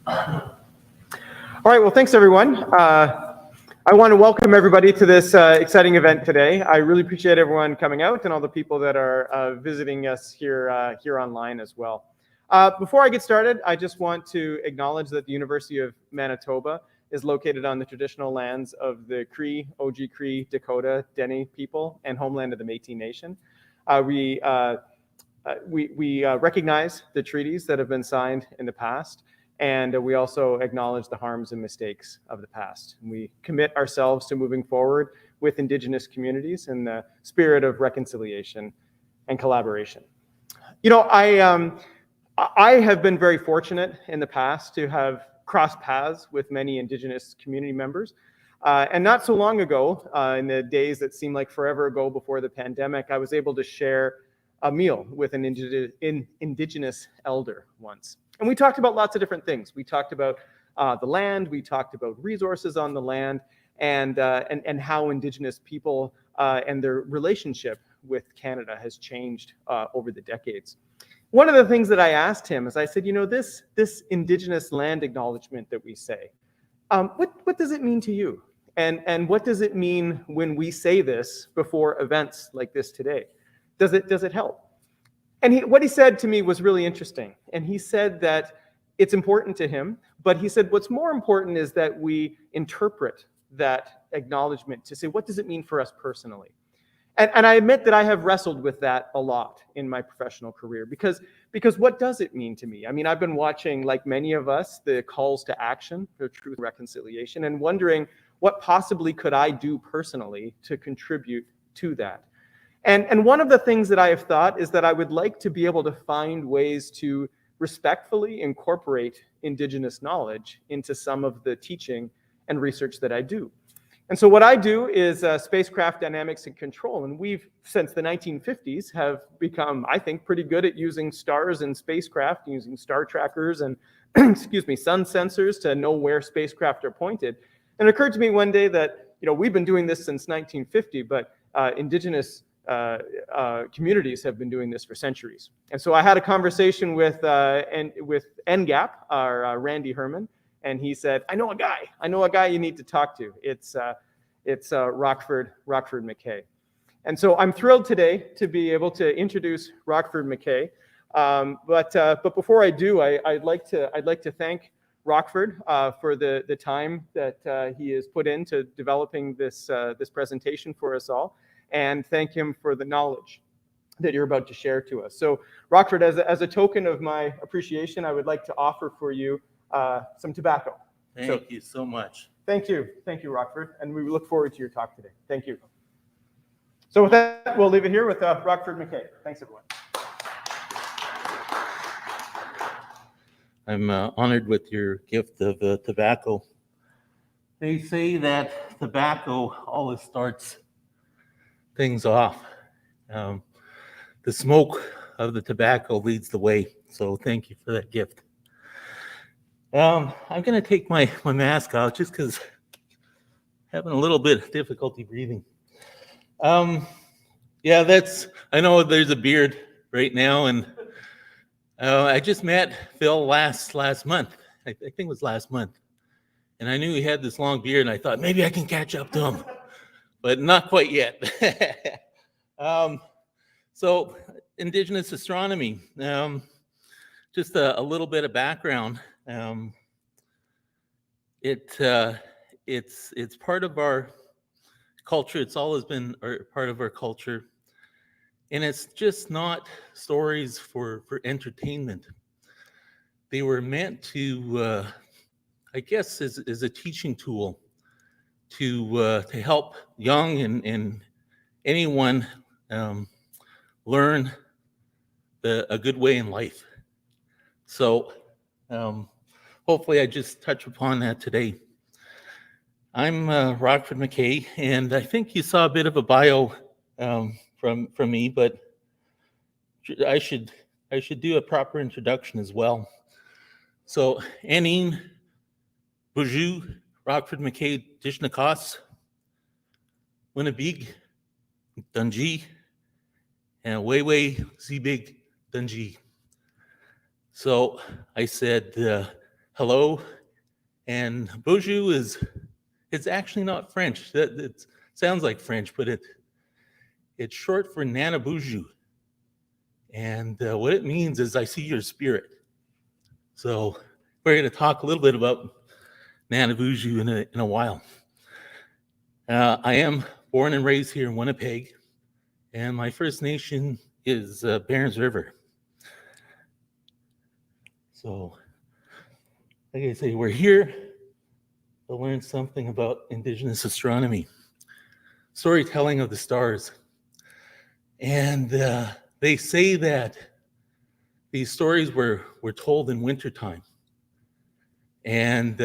All right, well, thanks everyone. I want to welcome everybody to this exciting event today. I really appreciate everyone coming out and all the people that are visiting us here online as well. Before I get started, I just want to acknowledge that the University of Manitoba is located on the traditional lands of the Cree, Oji Cree, Dakota, Dene people, and homeland of the Métis Nation. We recognize the treaties that have been signed in the past, and we also acknowledge the harms and mistakes of the past. We commit ourselves to moving forward with Indigenous communities in the spirit of reconciliation and collaboration. You know, I have been very fortunate in the past to have crossed paths with many Indigenous community members. And not so long ago, in the days that seem like forever ago before the pandemic, I was able to share a meal with an Indigenous elder once. And we talked about lots of different things. We talked about the land, we talked about resources on the land, and how Indigenous people and their relationship with Canada has changed over the decades. One of the things that I asked him is I said, you know, this Indigenous land acknowledgement that we say, what does it mean to you? And what does it mean when we say this before events like this today? Does it help? And what he said to me was really interesting. And he said that it's important to him, but he said what's more important is that we interpret that acknowledgement to say, what does it mean for us personally? And I admit that I have wrestled with that a lot in my professional career, because what does it mean to me? I mean, I've been watching, like many of us, the calls to action for truth and reconciliation, and wondering what possibly could I do personally to contribute to that. And one of the things that I have thought is that I would like to be able to find ways to respectfully incorporate Indigenous knowledge into some of the teaching and research that I do. And so what I do is spacecraft dynamics and control. And we've, since the 1950s, have become, I think, pretty good at using stars in spacecraft, using star trackers and, excuse me, sun sensors to know where spacecraft are pointed. And it occurred to me one day that, you know, we've been doing this since 1950, but Indigenous communities have been doing this for centuries. And so I had a conversation with NGAP, our Randy Herman, and he said, I know a guy you need to talk to. It's Rockford McKay. And so I'm thrilled today to be able to introduce Rockford McKay. But before I do, I'd like to thank Rockford for the time that he has put into developing this presentation for us all, and thank him for the knowledge that you're about to share to us. So Rockford, as a token of my appreciation, I would like to offer for you some tobacco. Thank you so much. Thank you, Rockford, and we look forward to your talk today. Thank you. So with that, we'll leave it here with Rockford McKay. Thanks, everyone. I'm honored with your gift of tobacco. They say that tobacco always starts things off. The smoke of the tobacco leads the way. So thank you for that gift. I'm going to take my mask off just because I'm having a little bit of difficulty breathing. Yeah, I know there's a beard right now, and I just met Phil last month. I think it was last month. And I knew he had this long beard, and I thought maybe I can catch up to him, but not quite yet. So Indigenous astronomy, just a little bit of background. It's part of our culture. It's always been part of our culture, and it's just not stories for entertainment. They were meant to, I guess, as a teaching tool to help young and anyone learn a good way in life. So hopefully I just touch upon that today. I'm Rockford McKay, and I think you saw a bit of a bio from me, but I should do a proper introduction as well. So, Anine, Bonjour, Rockford McKay, Dishnakos, Winnipeg, Dungee, and Wayway, Zebig, Dungee. So I said, hello, and bonjour it's actually not French. It sounds like French, but it's short for Nana Bonjour. And what it means is I see your spirit. So we're going to talk a little bit about Nana Bonjour in a while. I am born and raised here in Winnipeg, and my First Nation is Barons River. So, like I say, we're here to learn something about Indigenous astronomy, storytelling of the stars. And they say that these stories were told in wintertime. And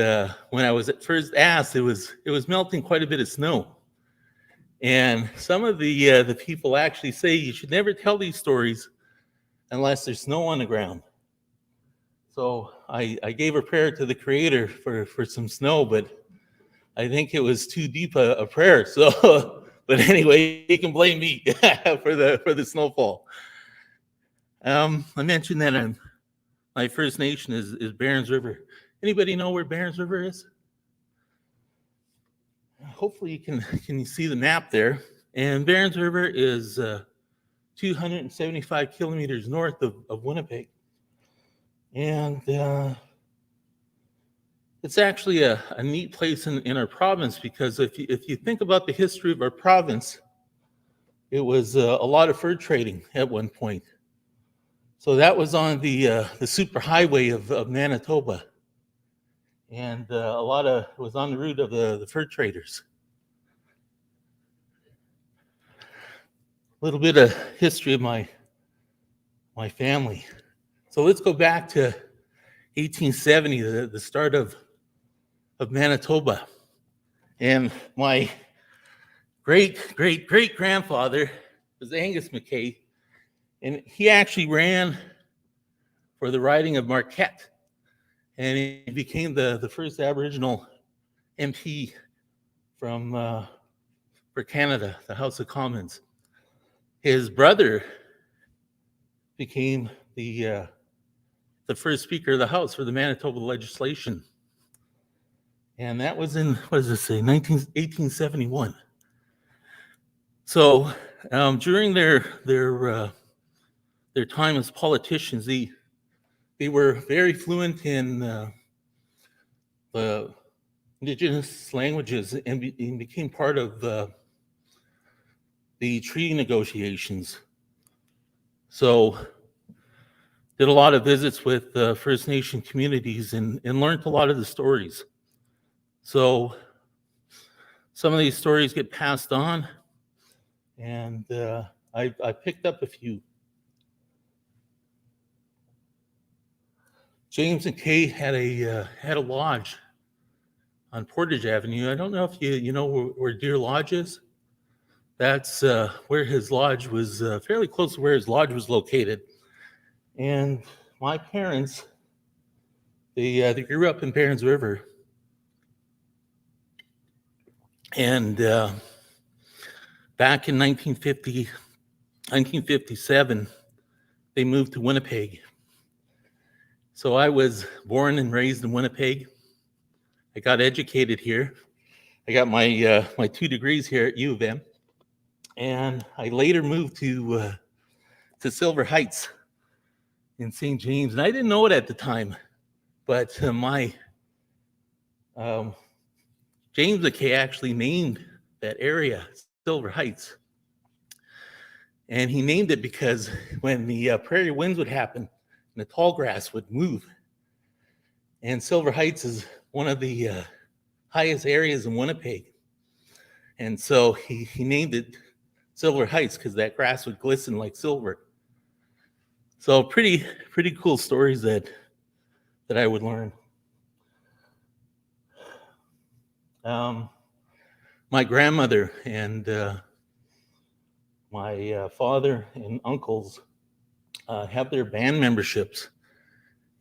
when I was at first asked, it was melting quite a bit of snow. And some of the people actually say you should never tell these stories unless there's snow on the ground. So I gave a prayer to the Creator for some snow, but I think it was too deep a prayer. So, but anyway, you can blame me for the snowfall. I mentioned that my First Nation is Barons River. Anybody know where Barons River is? Hopefully you can see the map there. And Barons River is 275 kilometers north of Winnipeg. And it's actually a neat place in our province, because if you think about the history of our province, it was a lot of fur trading at one point. So that was on the superhighway of Manitoba. And it was on the route of the fur traders. A little bit of history of my family. So let's go back to 1870, the start of Manitoba. And my great grandfather was Angus McKay, and he actually ran for the riding of Marquette, and he became the first Aboriginal MP for Canada, the House of Commons. His brother became the first Speaker of the House for the Manitoba legislation. And that was in, 1871. So during their time as politicians, they were very fluent in the Indigenous languages and became part of the treaty negotiations. So did a lot of visits with First Nation communities and learned a lot of the stories. So some of these stories get passed on, and I picked up a few. James and Kay had a lodge on Portage Avenue. I don't know if you know where Deer Lodge is. That's where his lodge was, fairly close to where his lodge was located. And my parents, they grew up in Barons River. And back in 1957, they moved to Winnipeg. So I was born and raised in Winnipeg. I got educated here. I got my 2 degrees here at U of M. And I later moved to Silver Heights in St. James. And I didn't know it at the time, but my James McKay actually named that area Silver Heights. And he named it because when the prairie winds would happen, the tall grass would move. And Silver Heights is one of the highest areas in Winnipeg. And so he named it Silver Heights because that grass would glisten like silver. So pretty cool stories that I would learn. My grandmother and my father and uncles have their band memberships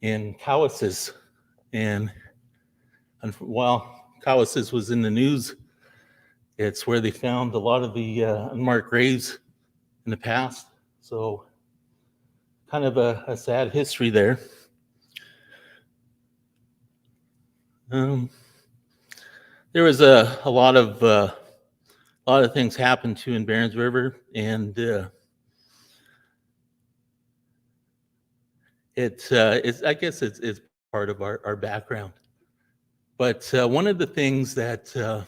in Cowessess. And while Cowessess was in the news, it's where they found a lot of the unmarked graves in the past. So kind of a sad history there. There was a lot of things happened in Barons River, and it's I guess it's part of our background. But one of the things that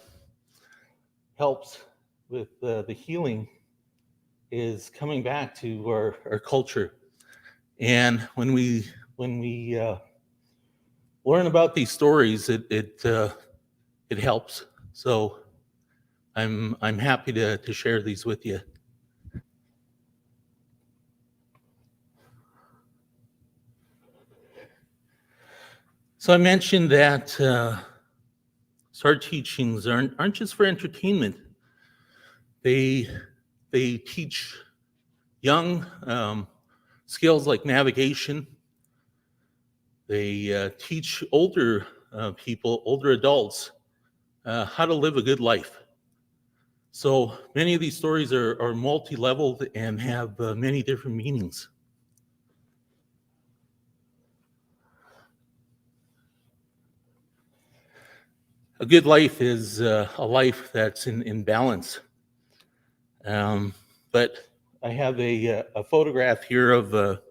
helps with the healing is coming back to our culture. And when we learn about these stories, it helps. So I'm happy to share these with you. So I mentioned that STAR teachings aren't just for entertainment. They teach young skills like navigation. They teach older people, older adults, how to live a good life. So many of these stories are multi-leveled and have many different meanings. A good life is a life that's in balance. But I have a photograph here of a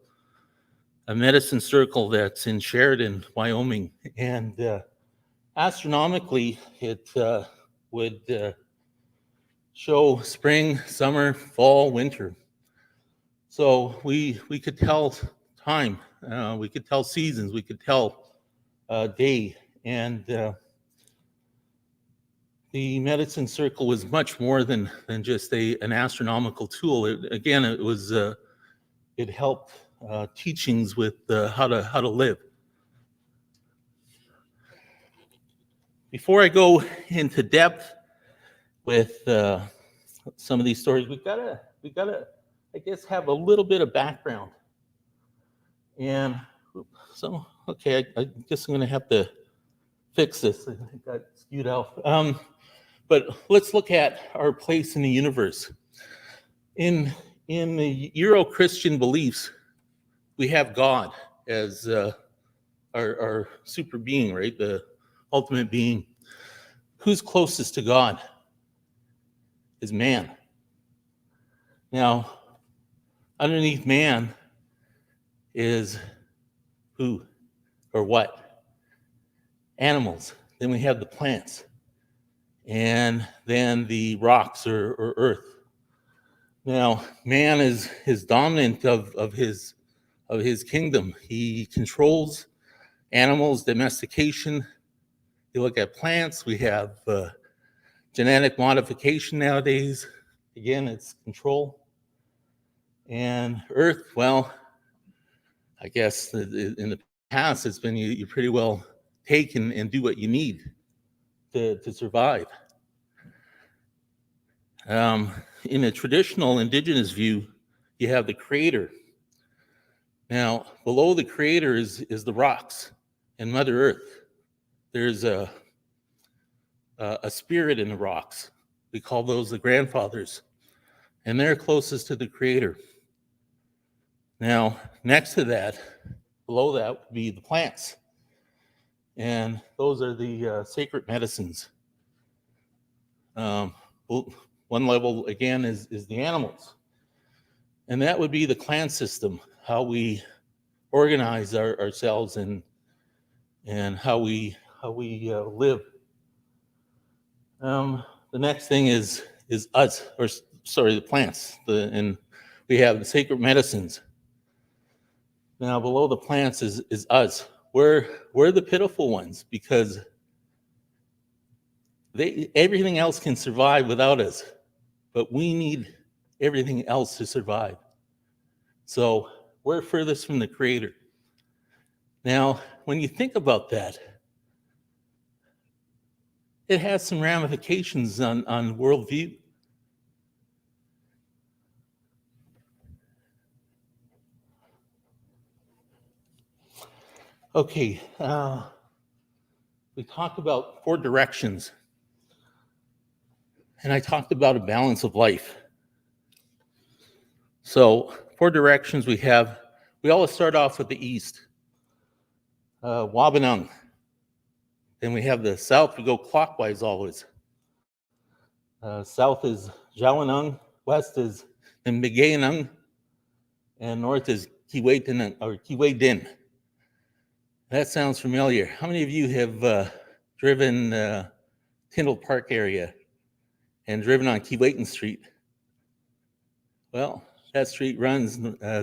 medicine circle that's in Sheridan, Wyoming, and astronomically, it would show spring, summer, fall, winter. So we could tell time, we could tell seasons, we could tell day, and the medicine circle was much more than just an astronomical tool. It helped teachings with how to live. Before I go into depth with some of these stories, we gotta I guess have a little bit of background. And so okay, I guess I'm gonna have to fix this. I got skewed out. But let's look at our place in the universe. In the Euro-Christian beliefs, we have God as our super being, right? The ultimate being. Who's closest to God is man. Now, underneath man is who or what? Animals. Then we have the plants. And then the rocks or earth. Now, man is dominant of his kingdom. He controls animals, domestication. You look at plants, we have genetic modification nowadays. Again, it's control. And earth, well, I guess in the past, it's been you pretty well take and do what you need to survive. In a traditional Indigenous view, you have the creator. Now, below the creator is the rocks and Mother Earth. There's a spirit in the rocks. We call those the grandfathers, and they're closest to the creator. Now, next to that, below that would be the plants, and those are the sacred medicines. One level, again, is the animals. And that would be the clan system, how we organize ourselves and how we live. The next thing is us, or sorry, the plants. And we have the sacred medicines. Now below the plants is us. We're the pitiful ones because everything else can survive without us, but we need everything else to survive. So we're furthest from the creator. Now, when you think about that, it has some ramifications on worldview. Okay, we talked about 4 directions, and I talked about a balance of life. So 4 directions we have. We always start off with the east. Wabanung. Then we have the south, we go clockwise always. South is Jawanung, west is Mbigayinung, and north is Kiwaitinung, or Kiwaidin. That sounds familiar. How many of you have driven Tyndall Park area and driven on Keewatin Street? Well, that street runs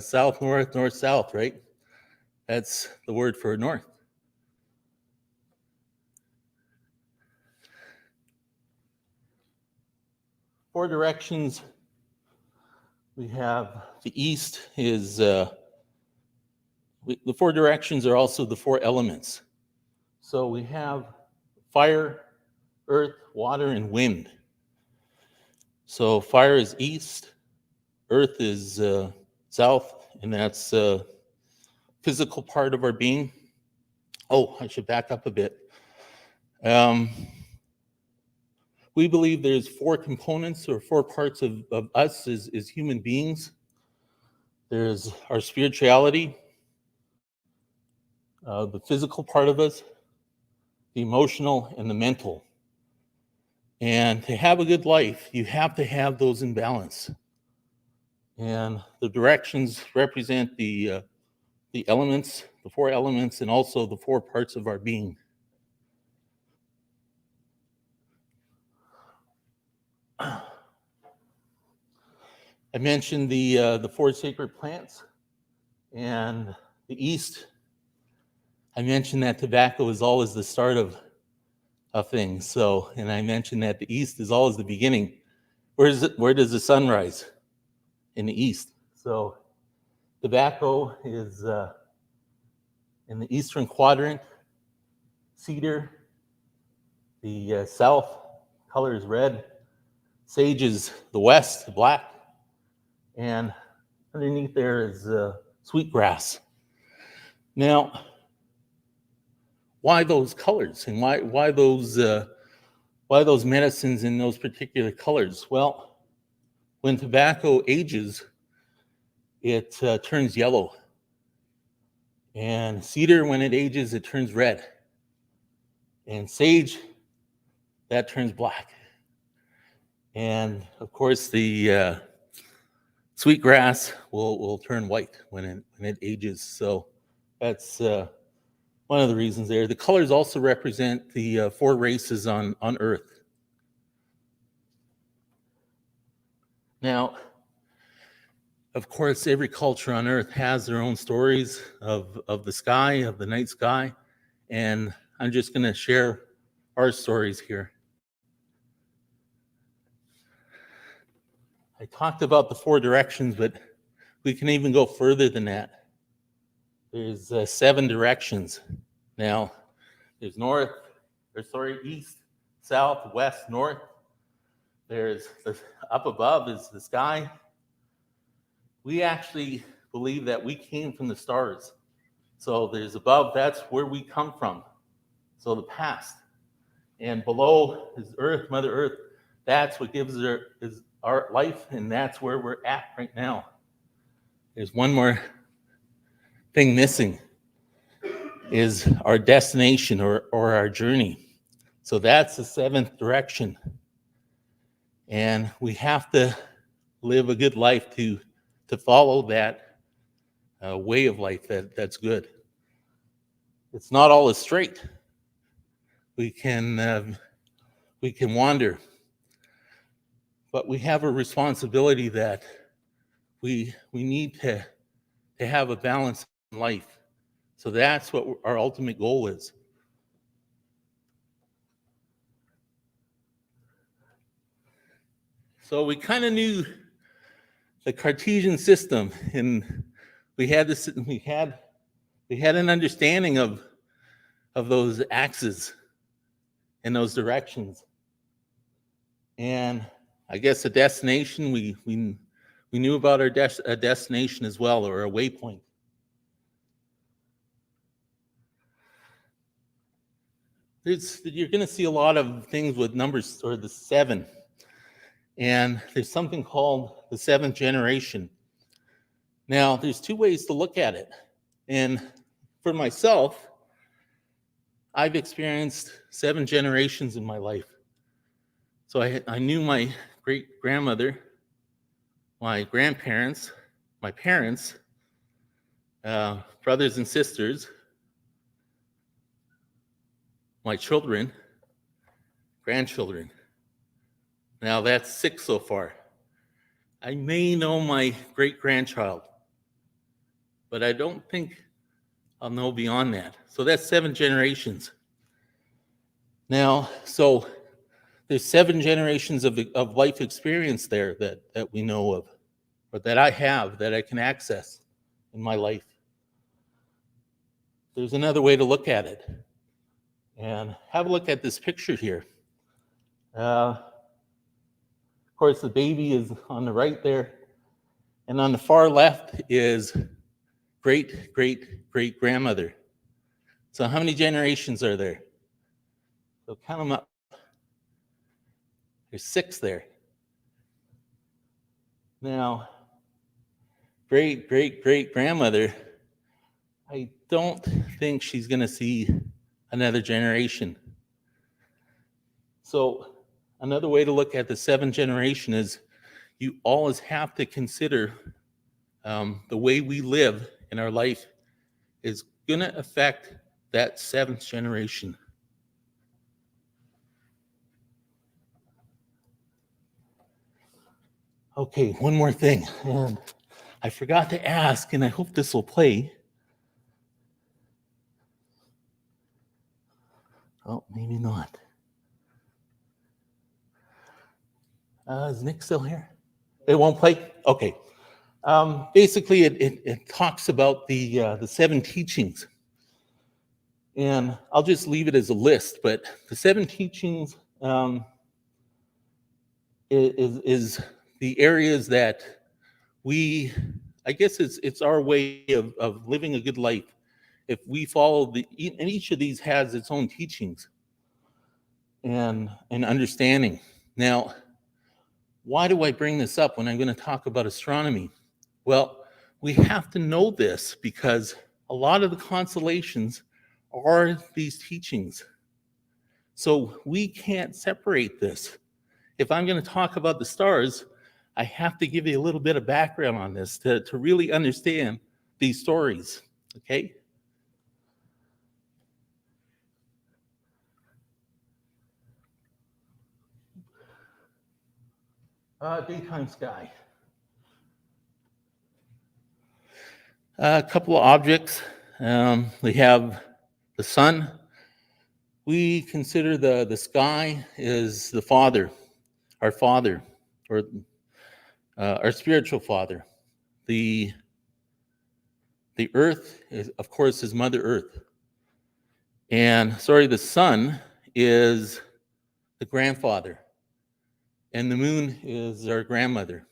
south-north, north-south, right? That's the word for north. Four directions. We have the east is, the four directions are also the four elements. So we have fire, earth, water, and wind. So fire is east, earth is south, and that's physical part of our being. Oh, I should back up a bit. We believe there's four components or four parts of us as human beings. There's our spirituality, the physical part of us, the emotional, and the mental. And to have a good life, you have to have those in balance. And the directions represent the elements, the four elements, and also the four parts of our being. I mentioned the four sacred plants, and the east. I mentioned that tobacco is always the start of things. So, and I mentioned that the east is always the beginning. Where does the sun rise? In the east. So, tobacco is in the eastern quadrant. Cedar, the south, color is red. Sage is the west, black. And underneath there is sweetgrass. Now, why those colors, and why those medicines in those particular colors? Well, when tobacco ages, it turns yellow, and cedar, when it ages, it turns red, and sage, that turns black, and of course the sweetgrass will turn white when it ages. So that's one of the reasons there. The colors also represent the four races on Earth. Now, of course, every culture on Earth has their own stories of the sky, of the night sky, and I'm just going to share our stories here. I talked about the four directions, but we can even go further than that. There's 7 directions. Now, there's east, south, west, north. There's up above is the sky. We actually believe that we came from the stars. So there's above, that's where we come from. So the past. And below is Earth, Mother Earth. That's what gives is our life, and that's where we're at right now. There's one more thing missing, is our destination or our journey. So that's the 7th direction. And we have to live a good life to follow that way of life that's good. It's not always straight. We can wander, but we have a responsibility that we need to have a balance in life. So that's what our ultimate goal is. So we kind of knew the Cartesian system, and we had an understanding of those axes and those directions. And I guess a destination, we knew about a destination as well, or a waypoint. You're going to see a lot of things with numbers, or the 7. And there's something called the 7th generation. Now, there's 2 ways to look at it. And for myself, I've experienced 7 generations in my life. So I knew my great-grandmother, my grandparents, my parents, brothers and sisters, my children, grandchildren. Now that's 6 so far. I may know my great-grandchild, but I don't think I'll know beyond that. So that's 7 generations. Now, so there's 7 generations of life experience there that we know of, or that I have, that I can access in my life. There's another way to look at it. And have a look at this picture here. Of course, the baby is on the right there. And on the far left is great-great-great-grandmother. So how many generations are there? So count them up. There's 6 there. Now, great-great-great-grandmother, I don't think she's going to see another generation. So another way to look at the 7th generation is you always have to consider the way we live in our life is going to affect that 7th generation. Okay, one more thing. And I forgot to ask, and I hope this will play. Oh, maybe not. Is Nick still here? It won't play? Okay. Basically, it talks about the 7 teachings. And I'll just leave it as a list, but the 7 teachings is the areas that I guess it's our way of living a good life. If we follow and each of these has its own teachings and understanding. Now, why do I bring this up when I'm going to talk about astronomy? Well, we have to know this because a lot of the constellations are these teachings. So we can't separate this. If I'm going to talk about the stars, I have to give you a little bit of background on this to really understand these stories, okay? Daytime sky. A couple of objects. We have the sun. We consider the sky is the father, our father, or our spiritual father. The earth is, of course, is Mother Earth. And the sun is the grandfather. And the moon is our grandmother.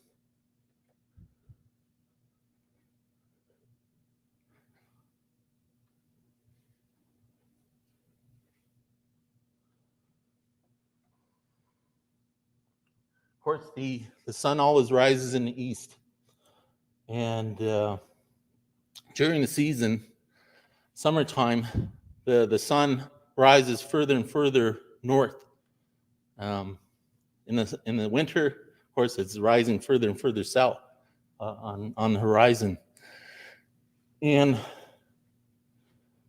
Of course, the sun always rises in the east. And during the season, summertime, the sun rises further and further north. In the winter, of course, it's rising further and further south on the horizon. And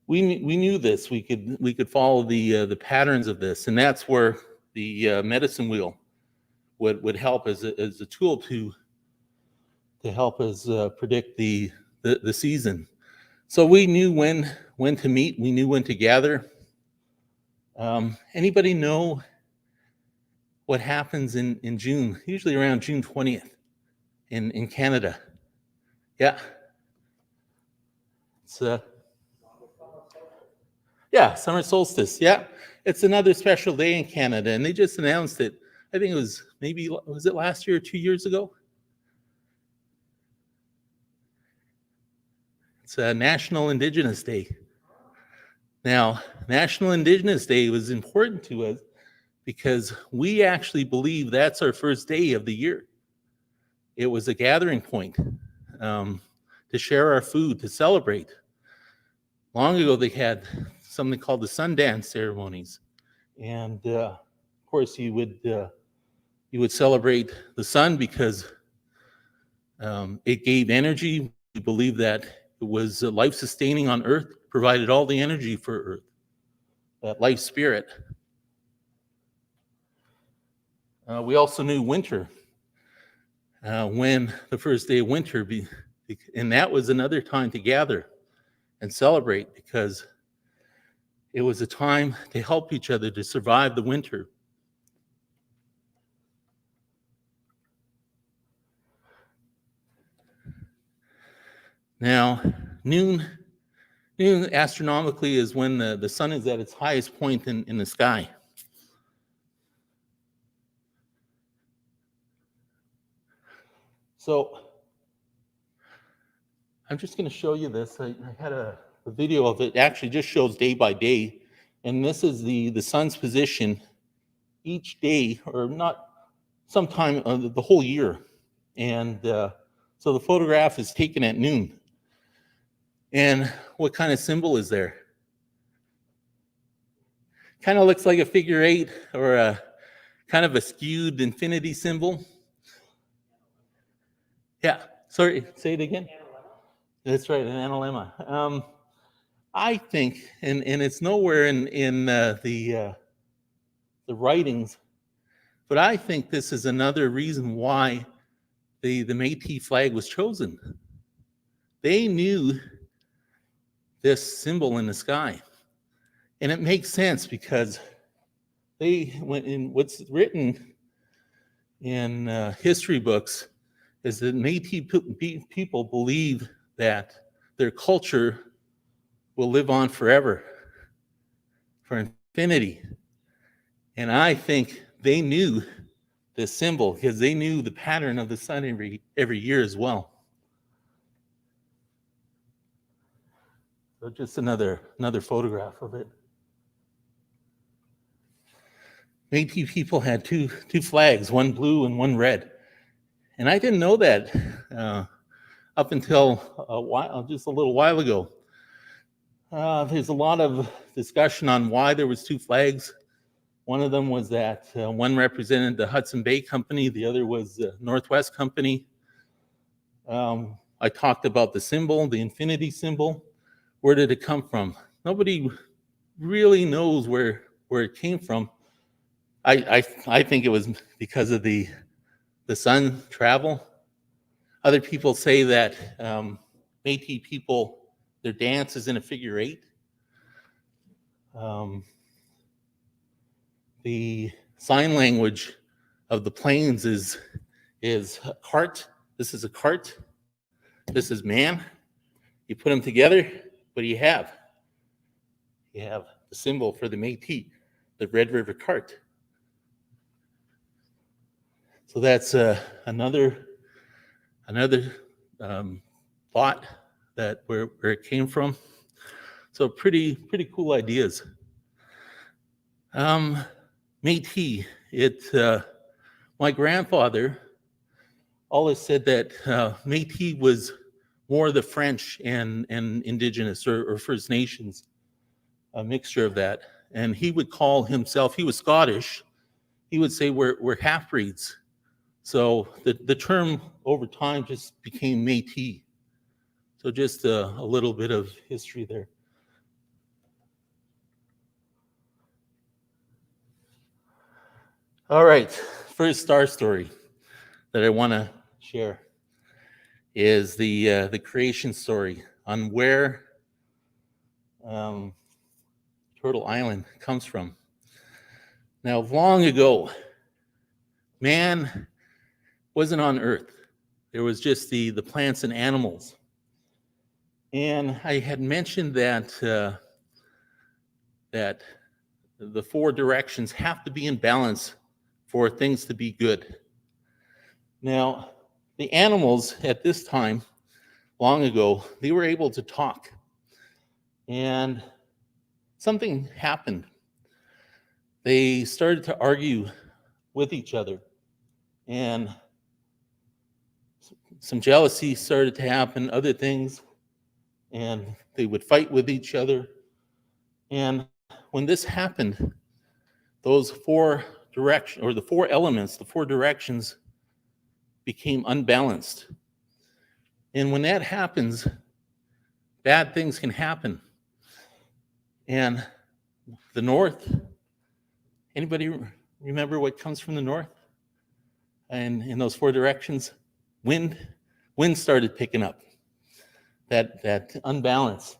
we knew this. We could follow the patterns of this, and that's where the medicine wheel would help as a tool to help us predict the season. So we knew when to meet. We knew when to gather. Anybody know what happens in June? Usually around June 20th in Canada. Yeah. It's summer solstice. Yeah. It's another special day in Canada, and they just announced it. I think it was was it last year or 2 years ago? It's a National Indigenous Day. Now, National Indigenous Day was important to us because we actually believe that's our first day of the year. It was a gathering point to share our food, to celebrate. Long ago, they had something called the Sundance ceremonies. And of course, you would celebrate the sun because it gave energy. We believe that it was life-sustaining on Earth, provided all the energy for Earth, that life spirit. We also knew winter, when the first day of winter, and that was another time to gather and celebrate because it was a time to help each other to survive the winter. Now, noon astronomically is when the sun is at its highest point in the sky. So I'm just going to show you this. I had a video of it. It actually just shows day by day. And this is the sun's position each day, or not sometime the whole year. And so the photograph is taken at noon. And what kind of symbol is there? Kind of looks like a figure 8 or a kind of a skewed infinity symbol. Yeah, sorry, say it again. That's right, an analemma. I think, and it's nowhere in the writings, but I think this is another reason why the Métis flag was chosen. They knew this symbol in the sky, and it makes sense because they went in. What's written in history books is that Métis people believe that their culture will live on forever, for infinity. And I think they knew this symbol because they knew the pattern of the sun every year as well. So just another photograph of it. Métis people had two flags, one blue and one red. And I didn't know that up until just a little while ago. There's a lot of discussion on why there was two flags. One of them was that one represented the Hudson Bay Company, the other was the Northwest Company. I talked about the symbol, the infinity symbol. Where did it come from? Nobody really knows where it came from. I think it was because of the sun travel. Other people say that Métis people, their dance is in a figure 8. The sign language of the plains is cart. This is a cart. This is man. You put them together, what do you have? You have the symbol for the Métis, the Red River cart. So that's another thought that where it came from. So pretty cool ideas. Métis, my grandfather always said that Métis was more the French and Indigenous or First Nations, a mixture of that. And he would call himself, he was Scottish, he would say we're half-breeds. So the term over time just became Métis. So just a little bit of history there. All right, first star story that I want to share is the creation story on where Turtle Island comes from. Now, long ago, man wasn't on Earth. There was just the plants and animals. And I had mentioned that that the 4 directions have to be in balance for things to be good. Now, the animals at this time, long ago, they were able to talk. And something happened. They started to argue with each other. And some jealousy started to happen, other things. And they would fight with each other. And when this happened, those four directions, or the four elements, the four directions became unbalanced. And when that happens, bad things can happen. And the north, anybody remember what comes from the north? And in those four directions, wind started picking up, that unbalance.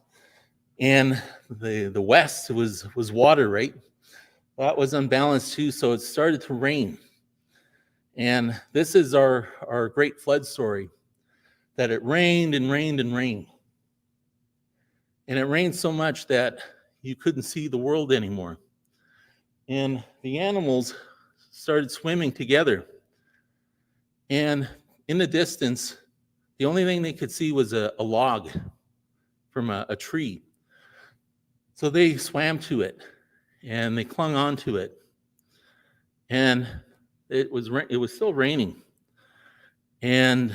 And the west was water, right? That was unbalanced too, so it started to rain. And this is our great flood story, that it rained and rained and rained. And it rained so much that you couldn't see the world anymore. And the animals started swimming together. And in the distance, the only thing they could see was a log from a tree. So they swam to it, and they clung onto it. And it was still raining. And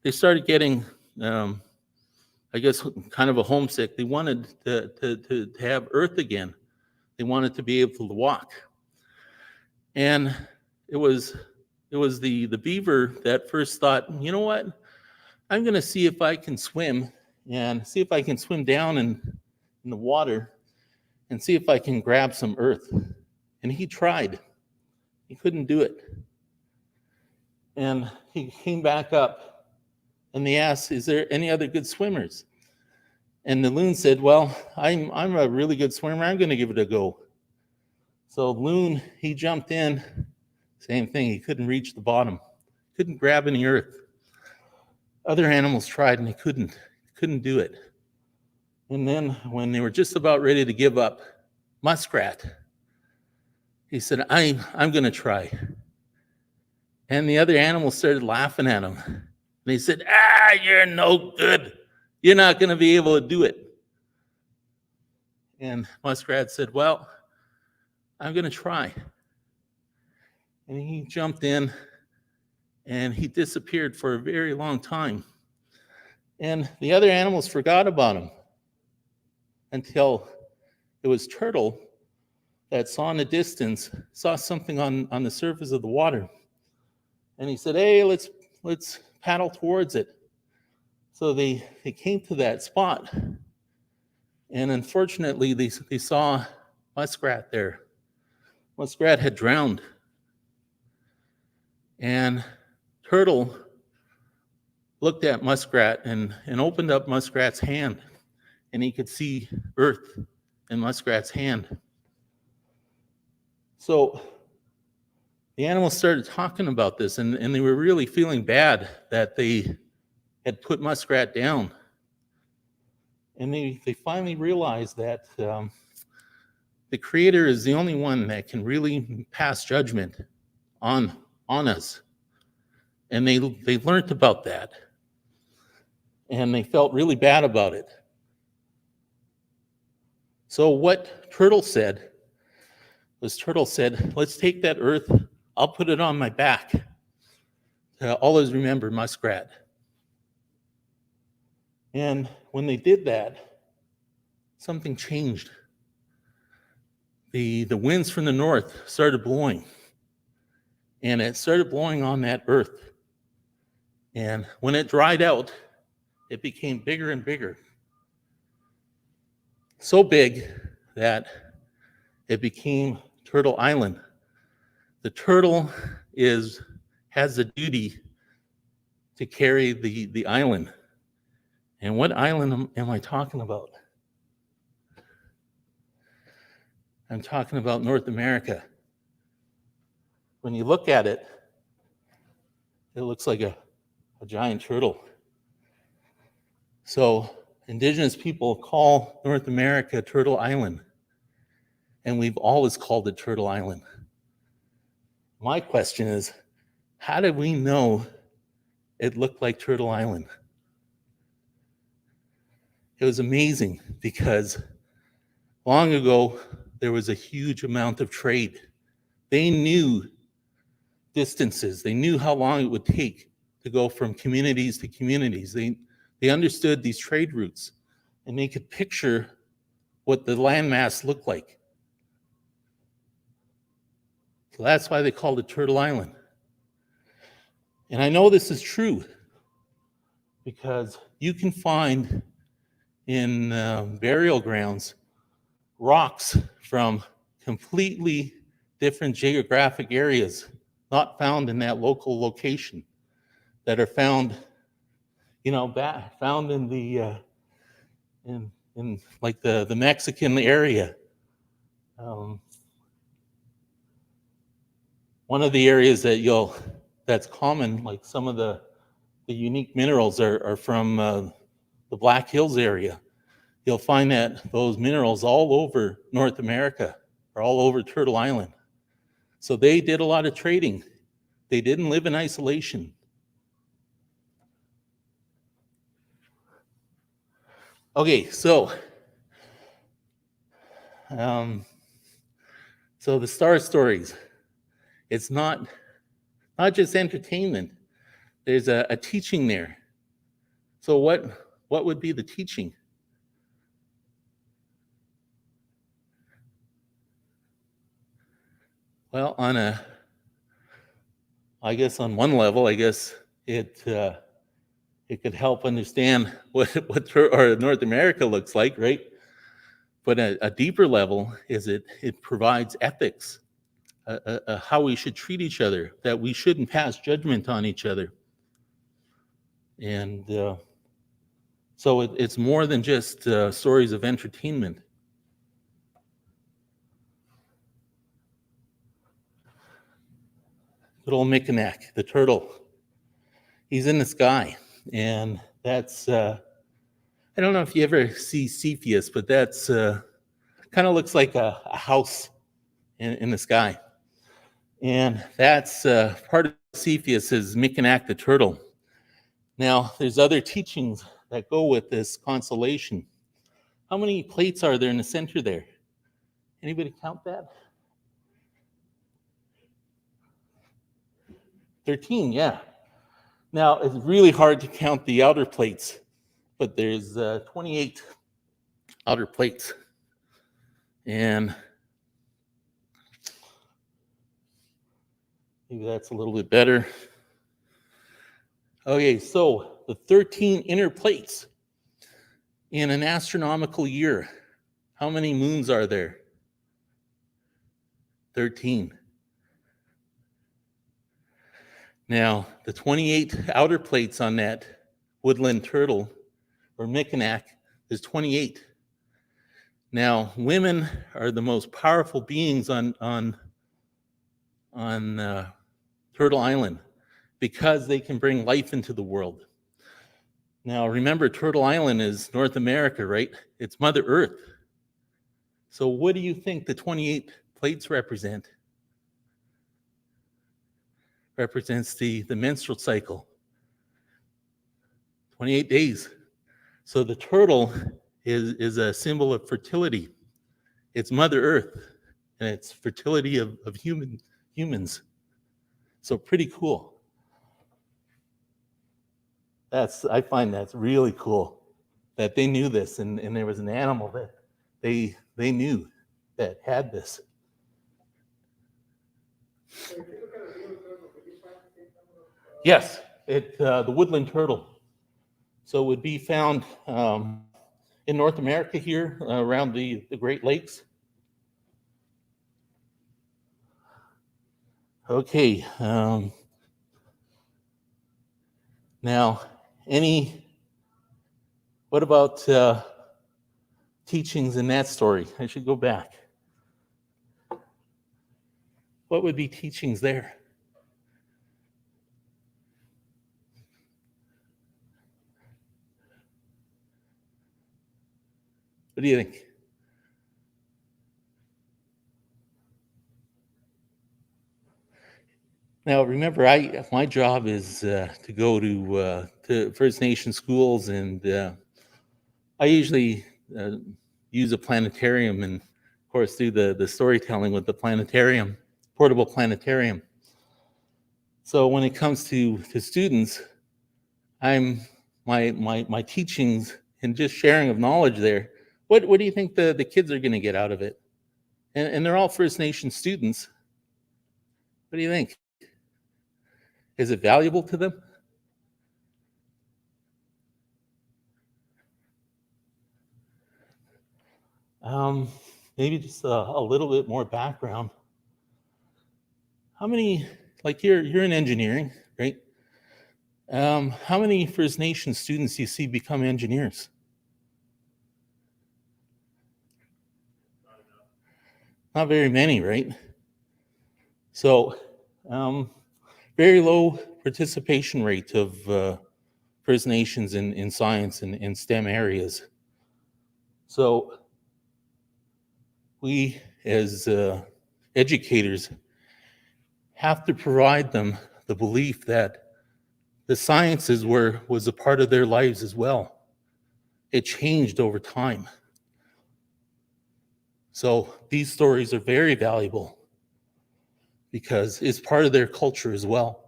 they started getting, I guess, kind of a homesick. They wanted to have Earth again. They wanted to be able to walk. And it was the beaver that first thought, you know what? I'm going to see if I can swim, and see if I can swim down in the water and see if I can grab some earth. And he tried. He couldn't do it. And he came back up, and they asked, is there any other good swimmers? And the loon said, well, I'm a really good swimmer. I'm going to give it a go. So loon, he jumped in. Same thing. He couldn't reach the bottom. Couldn't grab any earth. Other animals tried, and they couldn't do it. And then when they were just about ready to give up, muskrat, he said, I'm going to try. And the other animals started laughing at him. They said, you're no good. You're not going to be able to do it. And muskrat said, well, I'm going to try. And he jumped in, and he disappeared for a very long time. And the other animals forgot about him until it was Turtle that saw in the distance, saw something on the surface of the water. And he said, hey, let's paddle towards it. So they came to that spot. And unfortunately, they saw muskrat there. Muskrat had drowned. And Turtle looked at muskrat and opened up muskrat's hand. And he could see earth in muskrat's hand. So the animals started talking about this, and they were really feeling bad that they had put muskrat down. And they finally realized that the Creator is the only one that can really pass judgment on us. And they learned about that. And they felt really bad about it. So what Turtle said was, let's take that earth, I'll put it on my back to always remember muskrat. And when they did that, something changed. The winds from the north started blowing. And it started blowing on that earth. And when it dried out, it became bigger and bigger. So big that it became Turtle Island. The turtle has the duty to carry the island. And what island am I talking about? I'm talking about North America. When you look at it, it looks like a giant turtle. So Indigenous people call North America Turtle Island, and we've always called it Turtle Island. My question is, how did we know it looked like Turtle Island? It was amazing because long ago, there was a huge amount of trade. They knew distances. They knew how long it would take to go from communities to communities. They understood these trade routes, and they could picture what the landmass looked like. So that's why they called it Turtle Island. And I know this is true because you can find in burial grounds rocks from completely different geographic areas, not found in that local location, that are found, found in the in like the Mexican area. One of the areas that's common, like some of the unique minerals are from the Black Hills area. You'll find that those minerals all over North America are all over Turtle Island. So they did a lot of trading. They didn't live in isolation. Okay, so the star stories. It's not just entertainment. There's a teaching there. So what would be the teaching? Well, on one level, it could help understand what North America looks like, right? But a deeper level is it provides ethics, how we should treat each other, that we shouldn't pass judgment on each other. And so it's more than just stories of entertainment. Good old Mikinak, the turtle. He's in the sky, and that's, I don't know if you ever see Cepheus, but that's kind of looks like a house in the sky. And that's part of Cepheus is Mikinak the turtle. Now, there's other teachings that go with this constellation. How many plates are there in the center there? Anybody count that? 13, yeah. Now, it's really hard to count the outer plates, but there's 28 outer plates. And maybe that's a little bit better. Okay, so the 13 inner plates in an astronomical year, how many moons are there? 13. Now, the 28 outer plates on that woodland turtle, or Mikinak, is 28. Now, women are the most powerful beings on Turtle Island because they can bring life into the world. Now, remember, Turtle Island is North America, right? It's Mother Earth. So what do you think the 28 plates represent? Represents the menstrual cycle. 28 days. So the turtle is a symbol of fertility. It's Mother Earth, and it's fertility of humans. So pretty cool. I find that's really cool that they knew this, and there was an animal that they knew that had this. Yes, the woodland turtle. So it would be found in North America here around the Great Lakes. Okay. Now, what about teachings in that story? I should go back. What would be teachings there? What do you think? Now, remember, my job is to go to First Nation schools, and I usually use a planetarium and, of course, do the storytelling with the planetarium, portable planetarium. So when it comes to students, my teachings and just sharing of knowledge there What do you think the kids are going to get out of it? And they're all First Nation students. What do you think? Is it valuable to them? Maybe just a little bit more background. How many, like you're in engineering, right? How many First Nation students do you see become engineers? Not very many, right? So, very low participation rate of First Nations in science and in STEM areas. So, we as educators have to provide them the belief that the sciences was a part of their lives as well. It changed over time. So these stories are very valuable because it's part of their culture as well.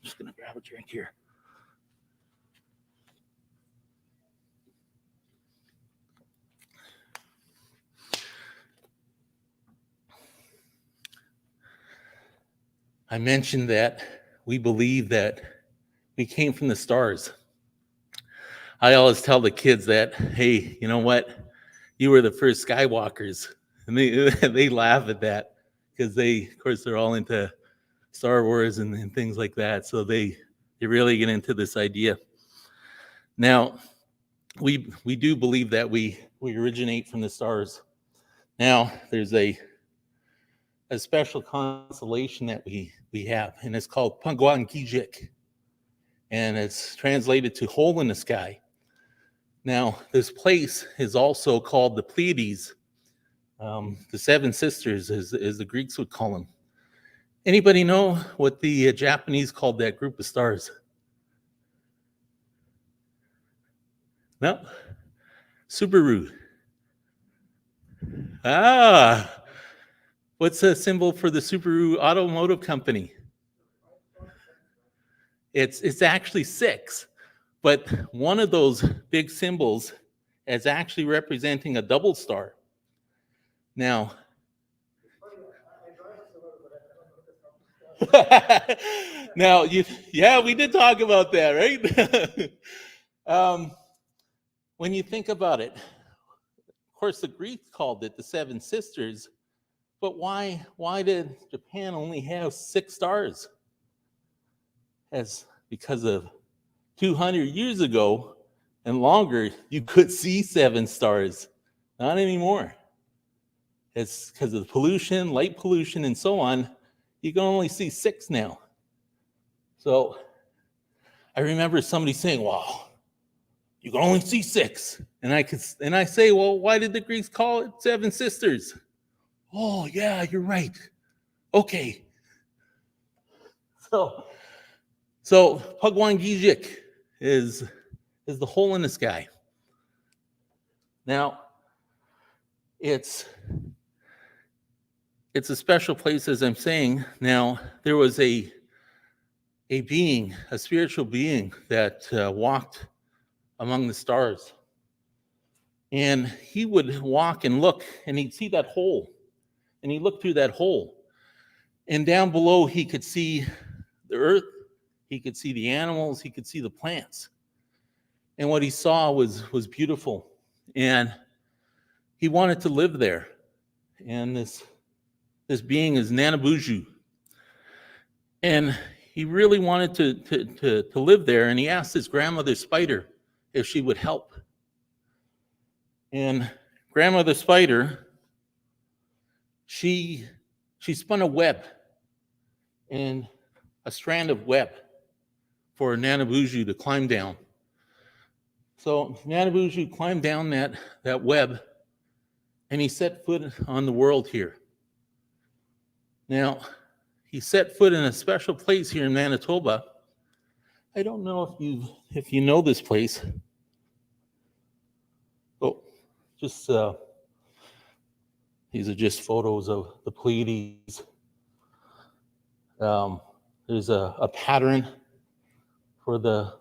Just gonna grab a drink here. I mentioned that we believe that we came from the stars. I always tell the kids that, hey, you know what? You were the first Skywalkers. And they laugh at that because of course, they're all into Star Wars and things like that. So they really get into this idea. Now, we do believe that we originate from the stars. Now, there's a special constellation that we have, and it's called Pangwangijik, and it's translated to hole in the sky. Now, this place is also called the Pleiades, the Seven Sisters, as the Greeks would call them. Anybody know what the Japanese called that group of stars? No? Subaru. Ah, what's the symbol for the Subaru automotive company? It's actually 6, but one of those big symbols is actually representing a double star. Now, now yeah, we did talk about that, right? When you think about it, of course, the Greeks called it the Seven Sisters, but why did Japan only have 6 stars? Because of 200 years ago and longer, you could see 7 stars. Not anymore. It's because of the pollution, light pollution, and so on. You can only see 6 now. So I remember somebody saying, "Wow, you can only see 6." And I say, "Well, why did the Greeks call it 7 sisters?" "Oh, yeah, you're right. Okay." So Pagwangijik is the hole in the sky. Now, it's a special place, as I'm saying. Now, there was a being, a spiritual being that walked among the stars. And he would walk and look, and he'd see that hole. And he'd look through that hole. And down below, he could see the earth, he could see the animals, he could see the plants. And what he saw was beautiful. And he wanted to live there. And this being is Nanabuju. And he really wanted to live there. And he asked his grandmother Spider if she would help. And grandmother Spider, she spun a web, and a strand of web for Nanabuju to climb down. So Nanabuju climbed down that web, and he set foot on the world here. Now, he set foot in a special place here in Manitoba. I don't know if you know this place. Oh, just these are just photos of the Pleiades. There's a pattern for the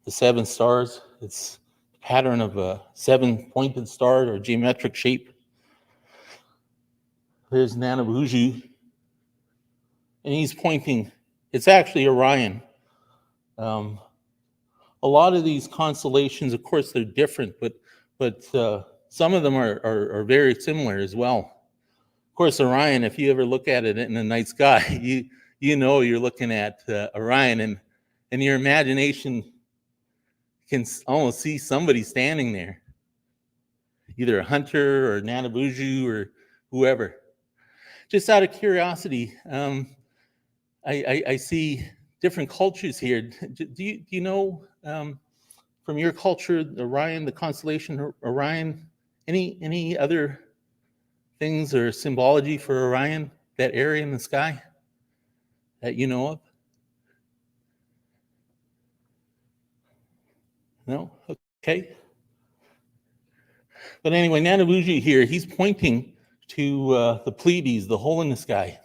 7 stars. It's a pattern of a 7-pointed star or geometric shape. There's Nanabuju, and he's pointing. It's actually Orion. A lot of these constellations, of course, they're different, but some of them are very similar as well. Of course, Orion, if you ever look at it in the night sky, you know you're looking at Orion, and your imagination can almost see somebody standing there, either a hunter or Nanabuju or whoever. Just out of curiosity, I see different cultures here. Do you know from your culture, Orion, the constellation Orion, any other things or symbology for Orion, that area in the sky that you know of? No? Okay. But anyway, Nanabuju here, he's pointing to the Pleiades, the hole in the sky.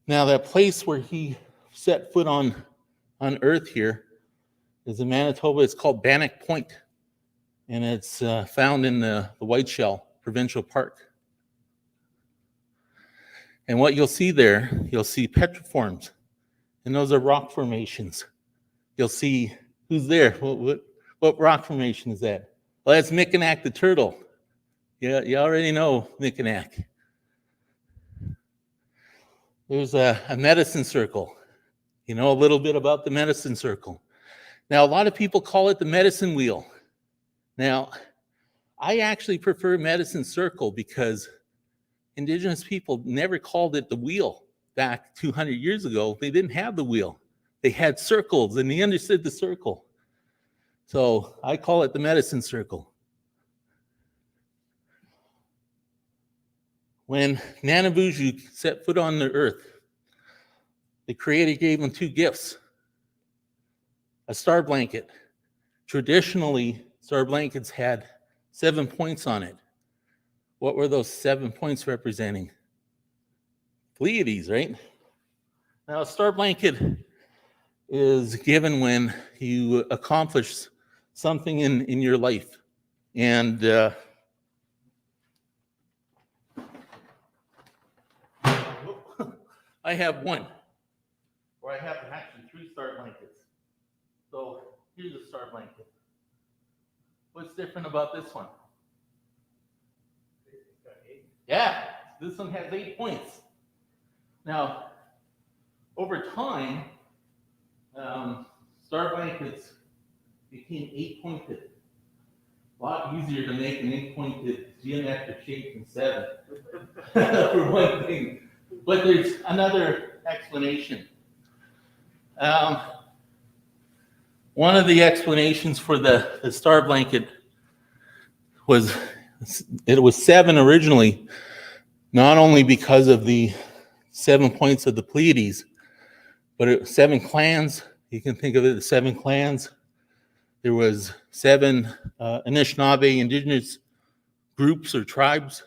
Now, that place where he set foot on Earth here is in Manitoba. It's called Bannock Point, and it's found in the Whiteshell Provincial Park. And what you'll see there, you'll see petroforms, and those are rock formations. You'll see who's there. What rock formation is that? Well, that's Mikinak the turtle. Yeah, you already know Mikinak. There's a medicine circle. You know a little bit about the medicine circle. Now, a lot of people call it the medicine wheel. Now, I actually prefer medicine circle because Indigenous people never called it the wheel back 200 years ago. They didn't have the wheel. They had circles, and they understood the circle. So I call it the medicine circle. When Nanabuju set foot on the earth, the Creator gave him 2 gifts. A star blanket. Traditionally, star blankets had 7 points on it. What were those 7 points representing? Pleiades, right? Now, a star blanket is given when you accomplish something in your life. And I have one, or I have actually 3 star blankets. So here's a star blanket. What's different about this one? Yeah, this one has 8 points. Now, over time, star blankets became 8-pointed. A lot easier to make an 8-pointed geometric shape than 7, for one thing. But there's another explanation. One of the explanations for the star blanket was it was 7 originally, not only because of the 7 points of the Pleiades, but 7 clans. You can think of it as 7 clans. There was 7 Anishinaabe indigenous groups or tribes.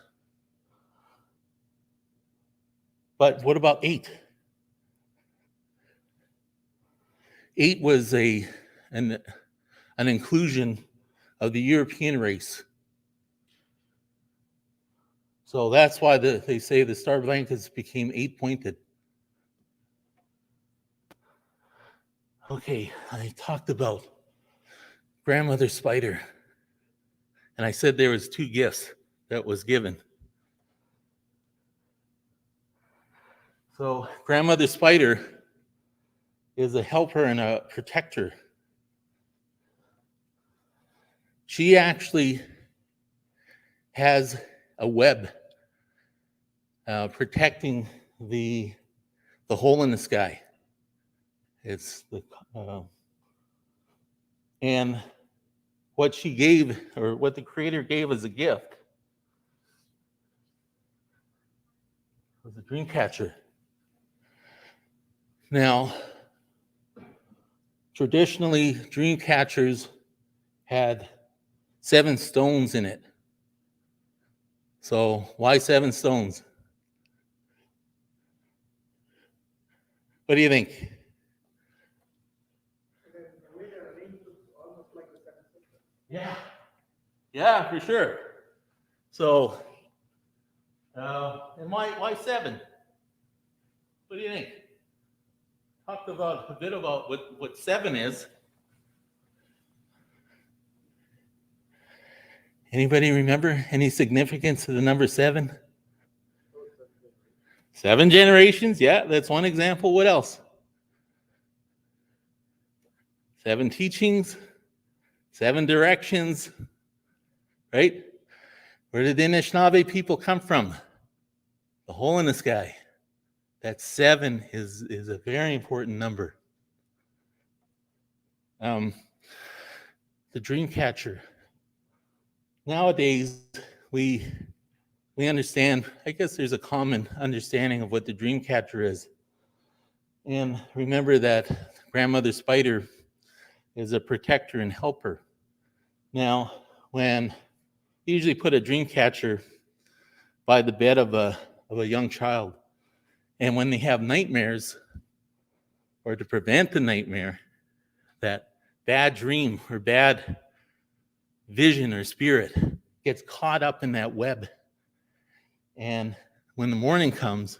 But what about 8? 8 was an inclusion of the European race. So that's why they say the star blankets became 8-pointed. Okay, I talked about grandmother spider, and I said there was 2 gifts that was given. So grandmother spider is a helper and a protector. She actually has a web protecting the hole in the sky. It's the and what she gave, or what the Creator gave as a gift, was a dream catcher. Now, traditionally, dream catchers had 7 stones in it. So why 7 stones? What do you think? Yeah. Yeah, for sure. So, and why 7? What do you think? Talked about a bit about what 7 is. Anybody remember any significance to the number 7? 7 generations, yeah, that's one example. What else? 7 teachings, 7 directions, right? Where did the Anishinaabe people come from? The hole in the sky. That 7 is a very important number. The dream catcher. Nowadays, we understand, I guess there's a common understanding of what the dream catcher is. And remember that grandmother spider is a protector and helper. Now, when you usually put a dream catcher by the bed of a young child, and when they have nightmares, or to prevent the nightmare, that bad dream or bad vision or spirit gets caught up in that web. And when the morning comes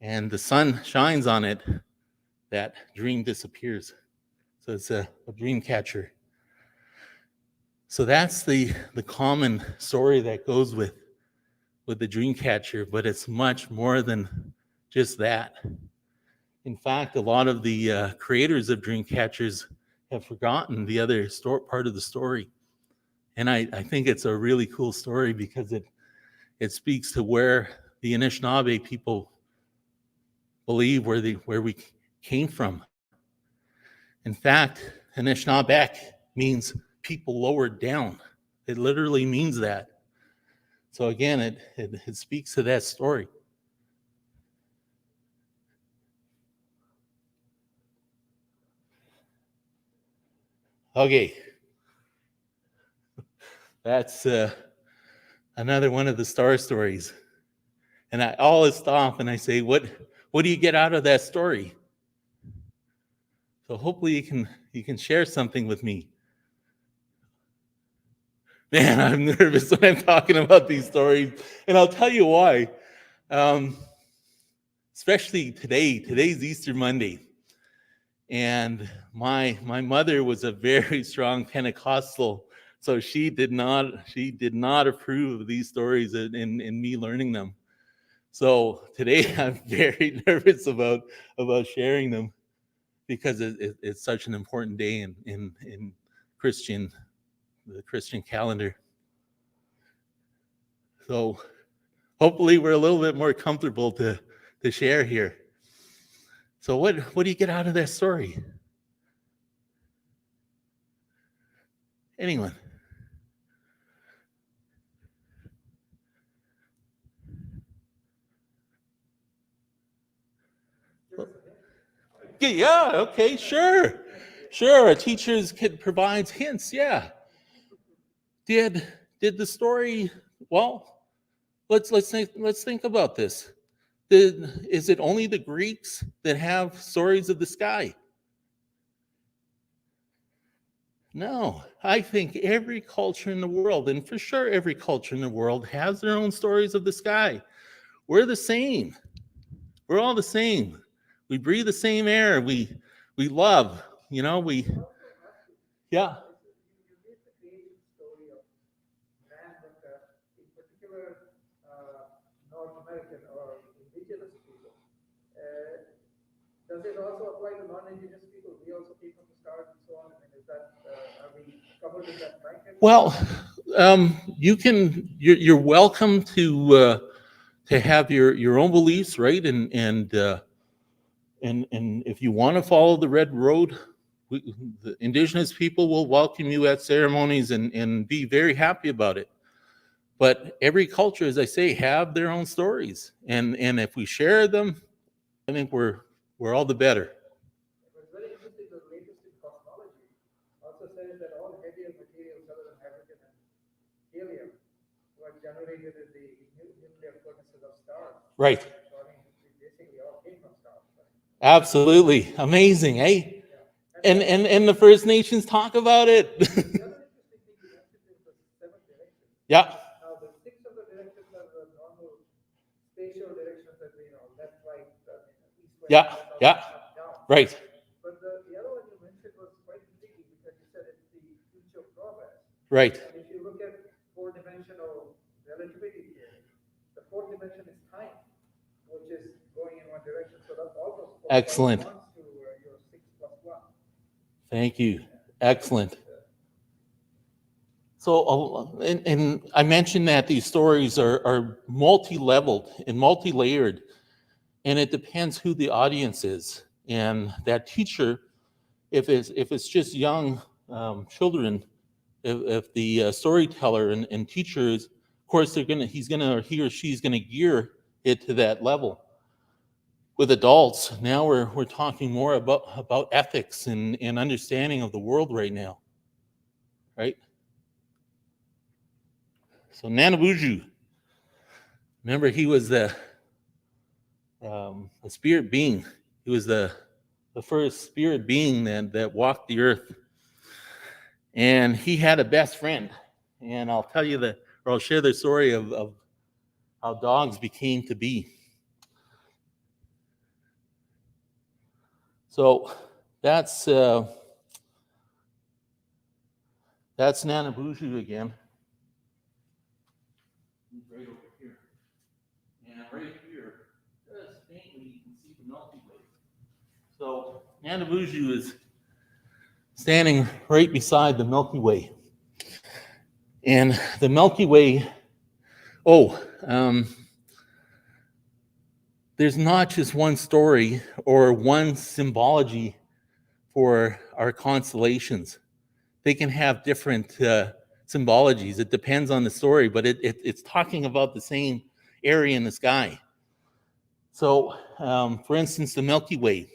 and the sun shines on it, that dream disappears. So it's a dream catcher. So that's the common story that goes with the dream catcher, but it's much more than just that. In fact, a lot of the creators of dream catchers have forgotten the other part of the story. And I think it's a really cool story because it speaks to where the Anishinaabe people believe where we came from. In fact, Anishinaabe means people lowered down. It literally means that. So again, it speaks to that story. Okay. That's another one of the star stories. And I always stop and I say, what do you get out of that story? So hopefully you can share something with me. Man, I'm nervous when I'm talking about these stories, and I'll tell you why. Especially today. Today's Easter Monday, and my mother was a very strong Pentecostal, so she did not approve of these stories and me learning them. So today I'm very nervous about sharing them because it's such an important day in the Christian calendar. So hopefully we're a little bit more comfortable to share here. So what do you get out of that story? Anyone? Yeah, okay, sure. Sure, teachers can provide hints, yeah. Did the story, well, let's think about this. Is it only the Greeks that have stories of the sky? No, I think every culture in the world, and for sure every culture in the world, has their own stories of the sky. We're the same. We're all the same. We breathe the same air. We love, yeah. North American or Indigenous people. Does it also apply to non-Indigenous people? We also came from the stars and so on. I mean, is that are we covered in that blanket? Well, you're welcome to have your own beliefs, right? And if you want to follow the red road, the Indigenous people will welcome you at ceremonies and be very happy about it. But every culture, as I say, have their own stories, and if we share them, I think we're all the better. It's very interesting. The latest in cosmology also says that all heavier materials other than hydrogen and helium were generated in the nuclear furnaces of stars. Right. So I mean, we basically all came from stars. Right? Absolutely. Amazing, eh? And the First Nations talk about it. The other interesting thing you mentioned is the 7 directions. Yeah, Now, the 6 of the directions are the normal spatial directions that we know, left, right, east, west, yeah, north, south, yeah. up, down. Right. But the other one you mentioned was quite intriguing because you said it's the future progress. Right. And if you look at 4-dimensional relativity theory, the 4th dimension is time, which is going in one direction. So that's almost Excellent. corresponds to your 6 plus 1. Thank you. Excellent. So, and I mentioned that these stories are multi-leveled and multi-layered, and it depends who the audience is. And that teacher, if it's just young children, if the storyteller and teacher is, of course, he or she's gonna gear it to that level. With adults, now we're talking more about ethics and understanding of the world right now, right? So Nanabuju, remember he was the spirit being. He was the first spirit being that walked the earth. And he had a best friend. And I'll tell you or I'll share the story of how dogs became to be. So that's Nanabuju again. He's right over here. And right here, just faintly, you can see the Milky Way. So Nanabuju is standing right beside the Milky Way. And the Milky Way, there's not just one story or one symbology for our constellations. They can have different symbologies. It depends on the story, but it's talking about the same area in the sky. So, for instance, the Milky Way.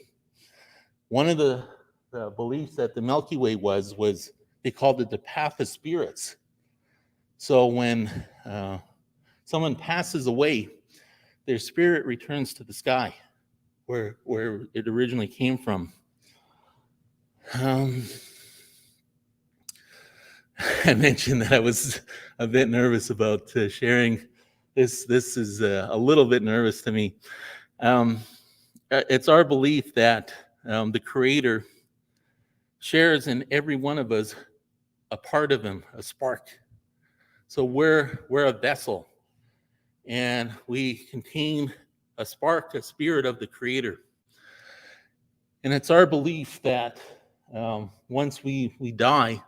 One of the beliefs that the Milky Way was they called it the path of spirits. So when someone passes away, their spirit returns to the sky, where it originally came from. I mentioned that I was a bit nervous about sharing this. This is a little bit nervous to me. It's our belief that the Creator shares in every one of us a part of Him, a spark. So we're a vessel, and we contain a spark, a spirit of the Creator. And it's our belief that once we die,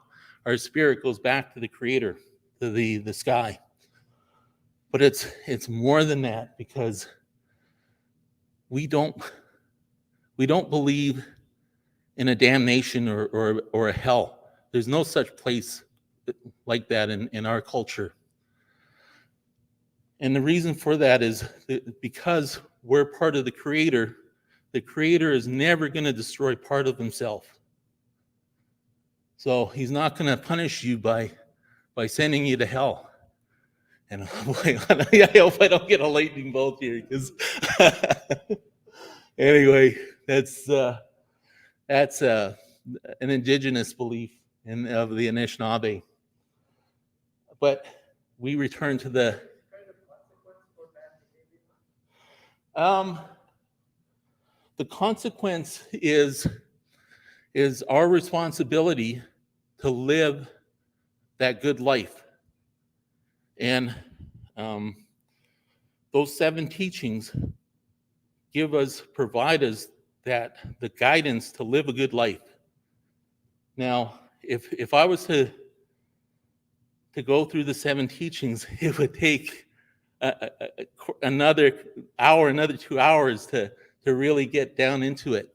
our spirit goes back to the Creator, to the sky. But it's more than that, because we don't believe in a damnation or a hell. There's no such place like that in our culture. And the reason for that is because we're part of the Creator is never going to destroy part of Himself. So He's not going to punish you by sending you to hell. And boy, I hope I don't get a lightning bolt here, because anyway, that's an Indigenous belief of the Anishinaabe. But we return to the consequence is our responsibility to live that good life. And those 7 teachings provide us the guidance to live a good life. Now, if I was to go through the 7 teachings, it would take another hour, another 2 hours to really get down into it.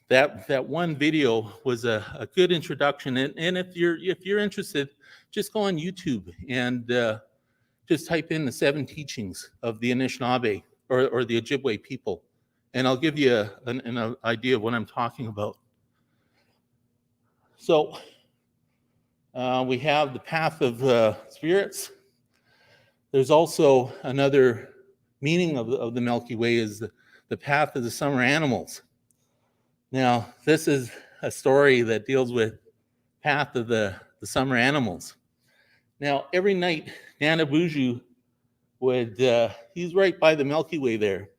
That one video was a good introduction, and if you're interested, just go on YouTube and just type in the 7 teachings of the Anishinaabe or the Ojibwe people, and I'll give you an idea of what I'm talking about. So we have the path of spirits. There's also another meaning of the Milky Way is the path of the summer animals. Now, this is a story that deals with path of the summer animals. Now, every night, Nana Buju would, he's right by the Milky Way there,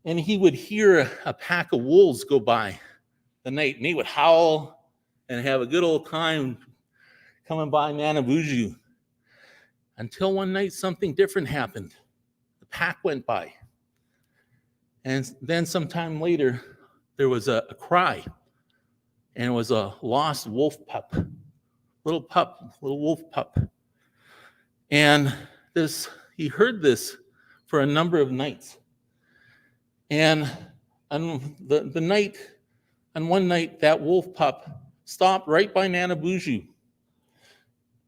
and he would hear a pack of wolves go by the night, and he would howl and have a good old time coming by Nana Buju. Until one night, something different happened. The pack went by. And then sometime later, there was a cry, and it was a lost wolf pup, little wolf pup. And he heard this for a number of nights. And on one night, that wolf pup stopped right by Nana Buju.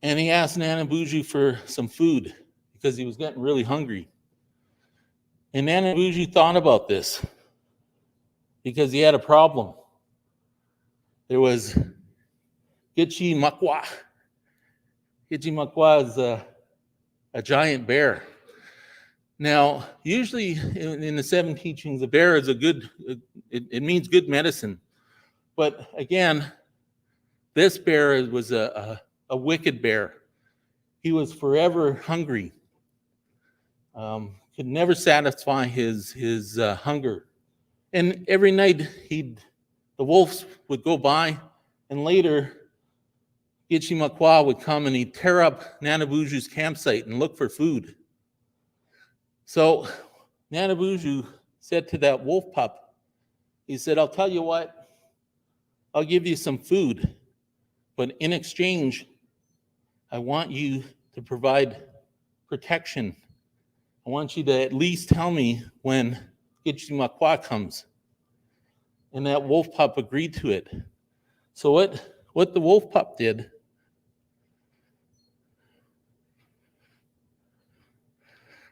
And he asked Nana Buju for some food because he was getting really hungry. And Nana Buju thought about this because he had a problem. There was Gitchi Makwa. Gitchi Makwa is a giant bear. Now, usually in the 7 teachings, a bear is it means good medicine. But again, this bear was a wicked bear. He was forever hungry. Could never satisfy his hunger. And every night the wolves would go by, and later Gitchi Makwa would come and he'd tear up Nana Buju's campsite and look for food. So Nana Buju said to that wolf pup, he said, I'll tell you what, I'll give you some food, but in exchange, I want you to provide protection. I want you to at least tell me when Gitchi Makwa comes. And that wolf pup agreed to it. So what the wolf pup did,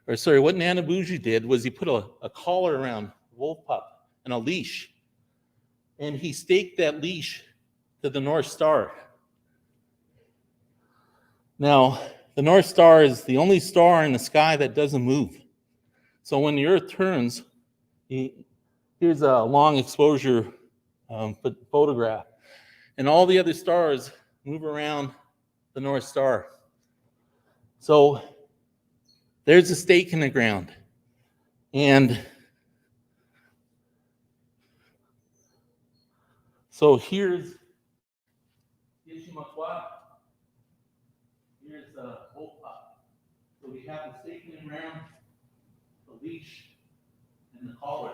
what Nana Buju did was he put a collar around the wolf pup and a leash. And he staked that leash to the North Star. Now, the North Star is the only star in the sky that doesn't move. So when the Earth turns, here's a long exposure photograph. And all the other stars move around the North Star. So there's a stake in the ground. And so here's Gitchi Makwa. Here's the wolf pup. So we have the stake in the ground, the leash, and the collar.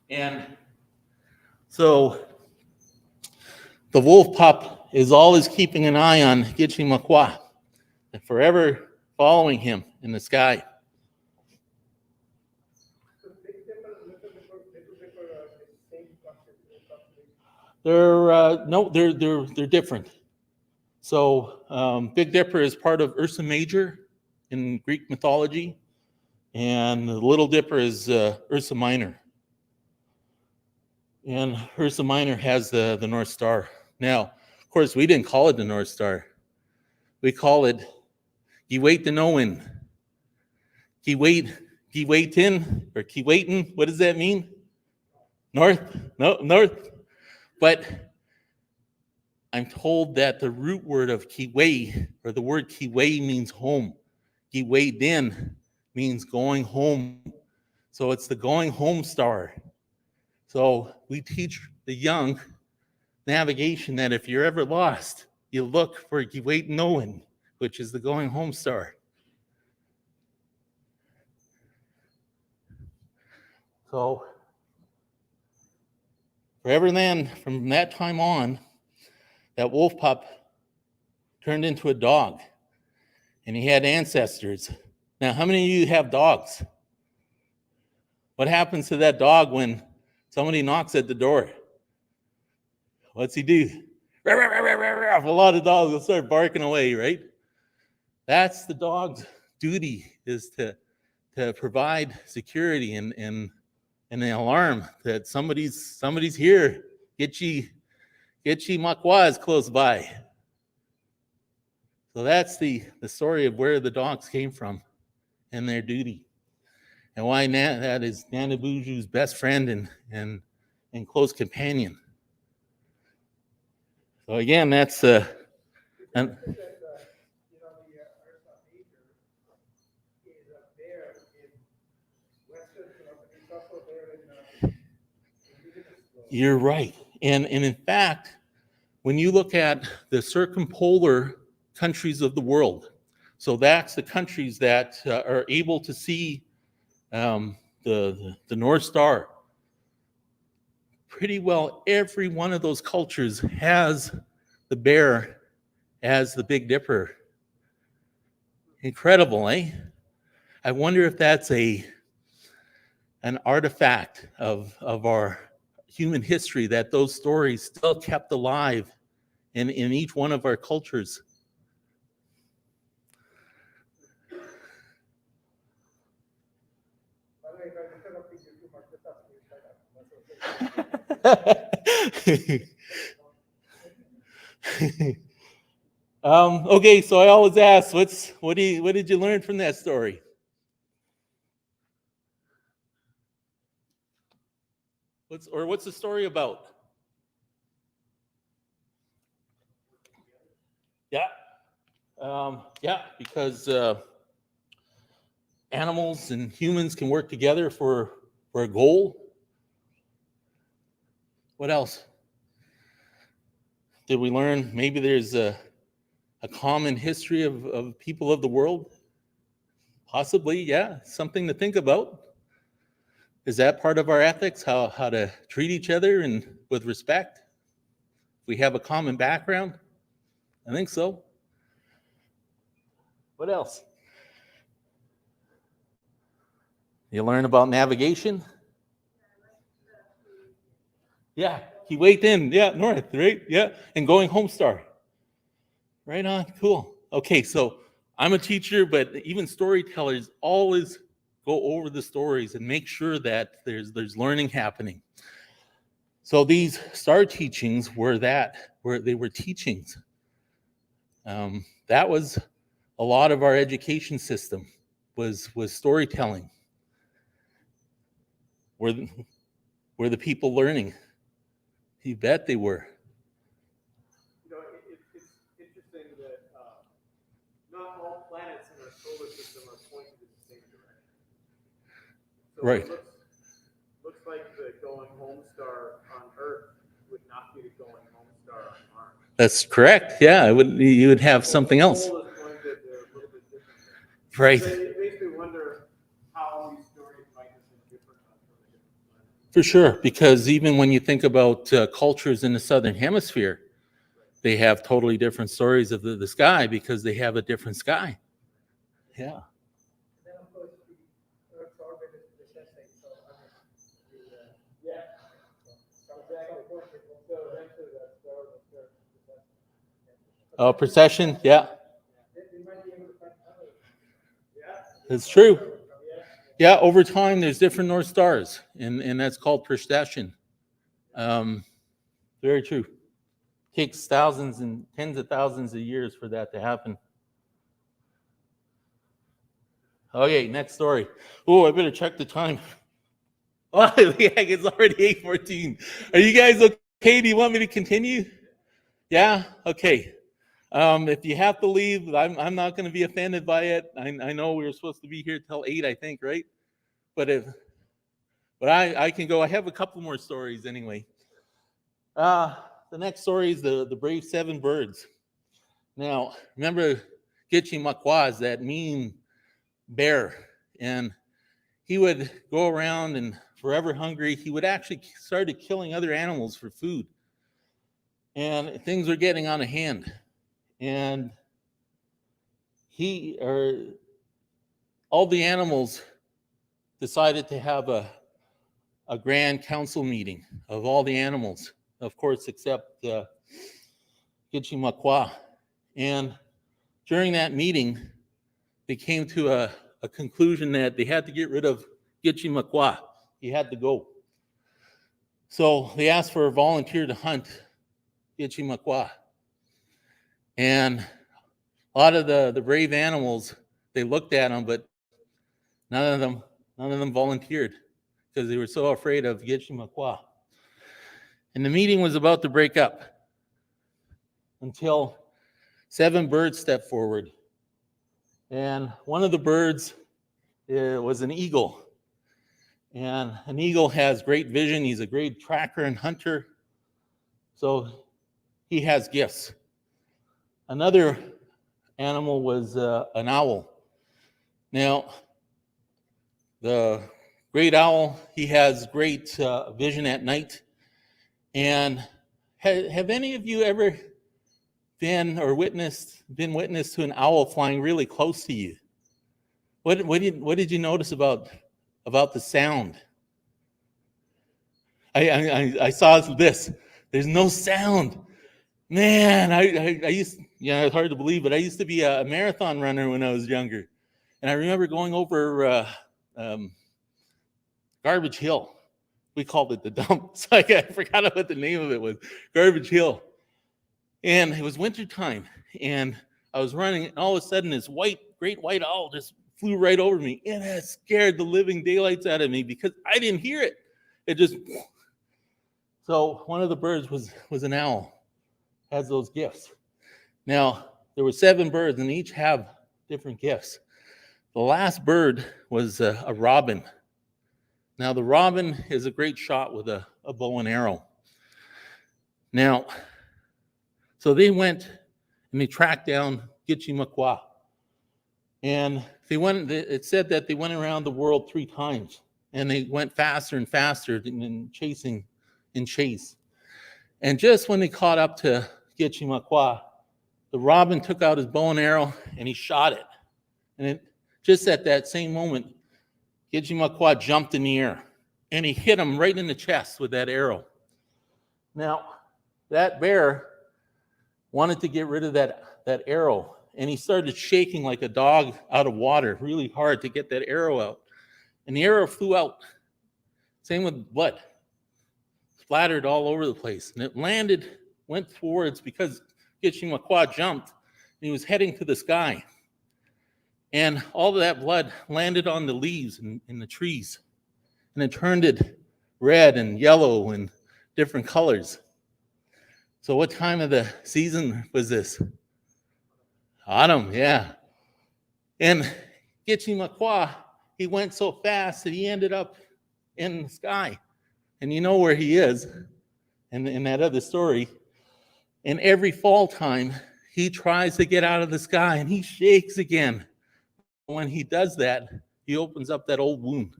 And so the wolf pup is always keeping an eye on Gitchi Makwa and forever following him in the sky. So Big Dipper, Little Dipper are the same concept. They're different. So Big Dipper is part of Ursa Major in Greek mythology, and the Little Dipper is Ursa Minor. And Ursa Minor has the North Star. Now, of course, we didn't call it the North Star. We call it Giwait-Denoin. Giwaitin or Kiwaitin, what does that mean? North? No, north. But I'm told that the root word of Kiwei, or the word Kiwei, means home. Giwait-Din means going home. So it's the going home star. So we teach the young navigation that if you're ever lost, you look for Giwait-Denoin, which is the going home star. So forever then, from that time on, that wolf pup turned into a dog, and he had ancestors. Now, how many of you have dogs? What happens to that dog when somebody knocks at the door? What's he do? A lot of dogs will start barking away, right? That's the dog's duty, is to provide security and an alarm that somebody's here. Gitchi Makwa is close by. So that's the story of where the dogs came from and their duty. and why that is Nanabuju's best friend and close companion. So again, that's It's and interesting that, you know, the Earth of nature is there in Western philosophy. It's also there in Indigenous law. you're right. And in fact, when you look at the circumpolar countries of the world, so that's the countries that are able to see the North Star. Pretty well every one of those cultures has the bear as the Big Dipper. Incredible, eh? I wonder if that's an artifact of our human history, that those stories still kept alive in each one of our cultures. By the way, if I'm interrupting you too much, just ask me to shut up. That's okay. Okay, so I always ask, what did you learn from that story? What's the story about? Yeah, because animals and humans can work together for a goal. What else? Did we learn maybe there's a common history of people of the world? Possibly, yeah, something to think about. Is that part of our ethics, how to treat each other and with respect? We have a common background? I think so. What else? You learn about navigation? Yeah, he wait in, yeah, north, right? Yeah, and going home star. Right on, cool. Okay, so I'm a teacher, but even storytellers always go over the stories and make sure that there's learning happening. So these star teachings were they were teachings. That was a lot of our education system was storytelling. Were the people learning? You bet they were. You know, it's interesting that not all planets in our solar system are pointed in the same direction. So Right. it looks like the going home star on Earth would not be the going home star on Mars. That's correct. Yeah, you would have something The else. pole is pointed a little bit differently. Right. So it makes me wonder how these stories might have been different on the different planets. For sure, because even when you think about cultures in the southern hemisphere, they have totally different stories of the sky because they have a different sky. Yeah. And then, of course, the Earth's orbit is recessing, so I mean, Yeah. so exactly. So eventually that star will start recessing. Oh, precession. Yeah, We might be able to find another. Yeah. it's true. Yeah. Yeah, over time, there's different North Stars, and that's called precession. Very true. Takes thousands and tens of thousands of years for that to happen. Okay, next story. Oh, I better check the time. Oh, yeah, it's already 8:14. Are you guys okay? Do you want me to continue? Yeah? Okay. If you have to leave, I'm not going to be offended by it. I know we were supposed to be here till 8, I think, right? But I can go. I have a couple more stories anyway. The next story is the brave 7 birds. Now, remember Gitche Makwas, that mean bear, and he would go around and forever hungry. He would actually started killing other animals for food, and things were getting out of hand. And all the animals decided to have a grand council meeting of all the animals, of course, except Gitche Makwa. And during that meeting, they came to a conclusion that they had to get rid of Gitche Makwa. He had to go. So they asked for a volunteer to hunt Gitche Makwa. And a lot of the brave animals, they looked at him, but none of them None of them volunteered because they were so afraid of Gichimakwa. And the meeting was about to break up until 7 birds stepped forward. And one of the birds was an eagle. And an eagle has great vision. He's a great tracker and hunter. So he has gifts. Another animal was an owl. Now, the great owl, he has great vision at night. And have any of you ever been witness to an owl flying really close to you? What did you notice about the sound? I saw this. There's no sound. Man, I used, it's hard to believe, but I used to be a marathon runner when I was younger. And I remember going over Garbage Hill. We called it the dump. So I forgot what the name of it was. Garbage Hill. And it was wintertime. And I was running, and all of a sudden this great white owl just flew right over me. And it scared the living daylights out of me because I didn't hear it. It just... So one of the birds was an owl. Has those gifts. Now, there were 7 birds, and each have different gifts. The last bird was a robin. Now, the robin is a great shot with a bow and arrow. Now, so they went and they tracked down Gichimakwa. And it said that they went around the world 3 times. And they went faster and faster in chase. And just when they caught up to Gichimakwa, the robin took out his bow and arrow and he shot it. And just at that same moment, Gichimakwa jumped in the air and he hit him right in the chest with that arrow. Now, that bear wanted to get rid of that arrow, and he started shaking like a dog out of water really hard to get that arrow out. And the arrow flew out. Same with blood. Splattered all over the place. And it went towards, because Gichimakwa jumped, and he was heading to the sky. And all of that blood landed on the leaves in the trees. And it turned it red and yellow and different colors. So what time of the season was this? Autumn, yeah. And Gichimakwa, he went so fast that he ended up in the sky. And you know where he is in that other story. And every fall time, he tries to get out of the sky and he shakes again. When he does that, he opens up that old wound.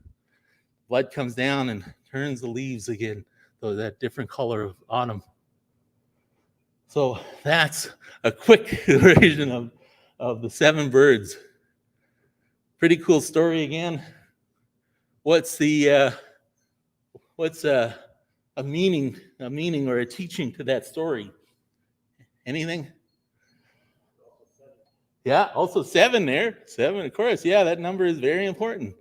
Blood comes down and turns the leaves again, so that different color of autumn. So that's a quick version of the 7 birds. Pretty cool story again. What's a meaning or a teaching to that story? Anything? Yeah, also 7 there. 7, of course. Yeah, that number is very important.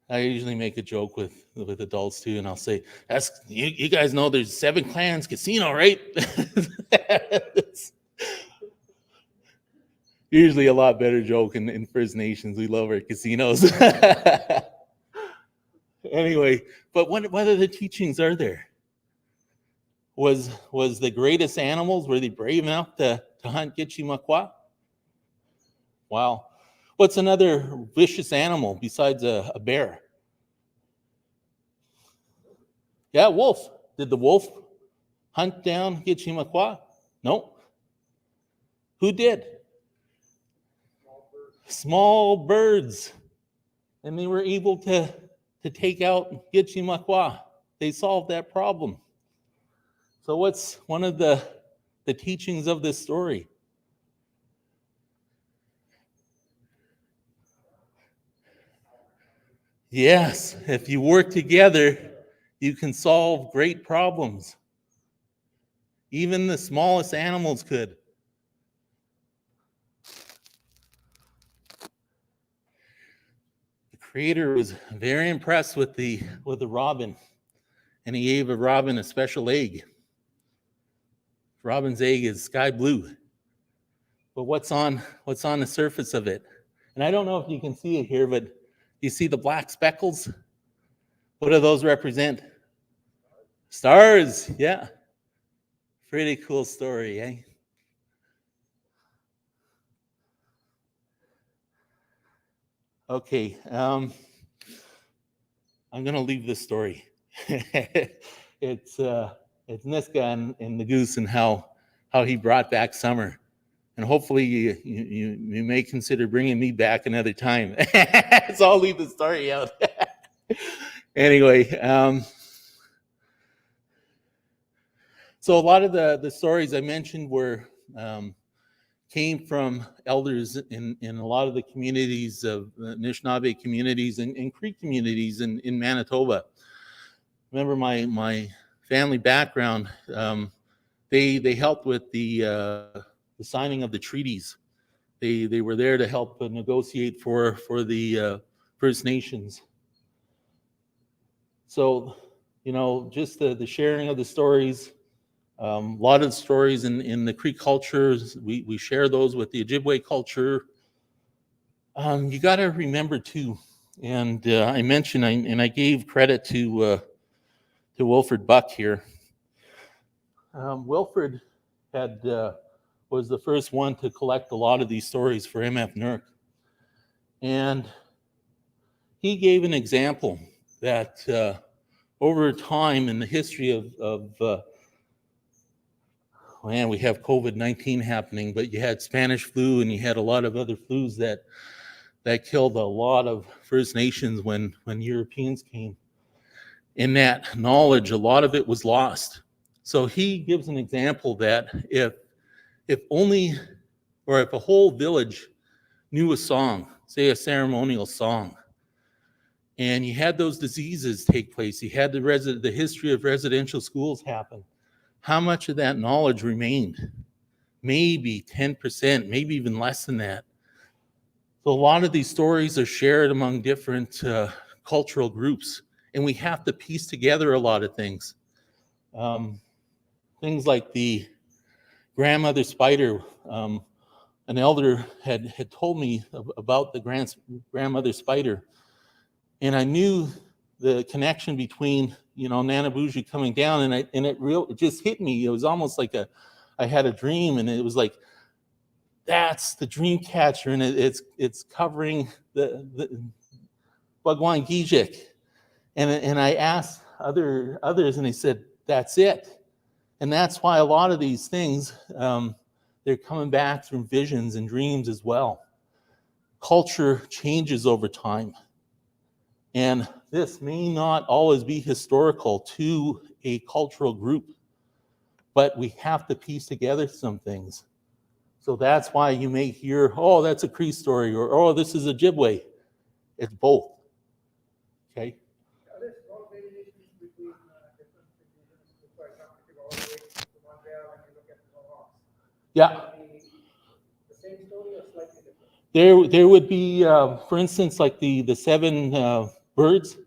I usually make a joke with adults too, and I'll say, "That's you guys know there's 7 clans casino, right?" Usually a lot better joke in First Nations. We love our casinos. Anyway, but what other teachings are there? Was the greatest animals, were they brave enough to hunt Gichimakwa? Wow. What's another vicious animal besides a bear? Yeah, wolf. Did the wolf hunt down Gichimakwa? No. Who did? Small birds. And they were able to take out Gichimakwa. They solved that problem. So what's one of the teachings of this story? Yes, if you work together, you can solve great problems. Even the smallest animals could. The creator was very impressed with the robin, and he gave a robin a special egg. Robin's egg is sky blue. But what's on the surface of it? And I don't know if you can see it here, but you see the black speckles? What do those represent? Stars, yeah. Pretty cool story, eh? Okay, I'm gonna leave this story. It's Niska and the goose and how he brought back summer, and hopefully you may consider bringing me back another time. So I'll leave the story out. Anyway, so a lot of the stories I mentioned were came from elders in a lot of the communities of Anishinaabe communities and Cree communities in Manitoba. Remember my family background, they helped with the signing of the treaties. They were there to help negotiate for the First Nations. So, just the sharing of the stories, a lot of the stories in the Cree cultures, we share those with the Ojibwe culture. You got to remember too, and I mentioned, and I gave credit to Wilfred Buck here. Wilfred was the first one to collect a lot of these stories for MFNERC, and he gave an example that over time in the history of man, we have COVID-19 happening, but you had Spanish flu and you had a lot of other flus that killed a lot of First Nations when Europeans came. In that knowledge, a lot of it was lost. So he gives an example that if a whole village knew a song, say a ceremonial song, and you had those diseases take place, you had the history of residential schools happen, how much of that knowledge remained? Maybe 10%, maybe even less than that. So a lot of these stories are shared among different cultural groups, and we have to piece together a lot of things. Things like the grandmother spider. An elder had told me about the grandmother spider, and I knew the connection between Nana Bougie coming down, and it just hit me. It was almost like I had a dream, and it was like, that's the dream catcher, and it's covering the Bagwan Gijik. And I asked others, and they said, that's it. And that's why a lot of these things, they're coming back through visions and dreams as well. Culture changes over time. And this may not always be historical to a cultural group, but we have to piece together some things. So that's why you may hear, oh, that's a Cree story, or oh, this is a Ojibwe. It's both. Okay? Are there small variations between different regions? For example, if you go all the way to Montreal and you look at the Mohawks, Yeah. the same story or slightly different? There would be, for instance, like the seven birds.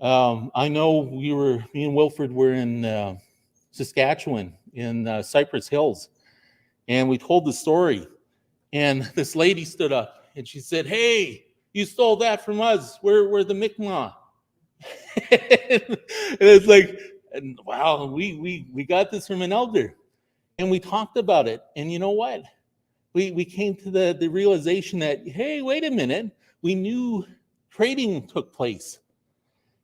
I know me and Wilfred were in Saskatchewan, in Cypress Hills, and we told the story. And this lady stood up and she said, hey, you stole that from us. We're the Mi'kmaq. And it's like, wow, we got this from an elder. And we talked about it. And you know what? We came to the realization that, hey, wait a minute, we knew trading took place.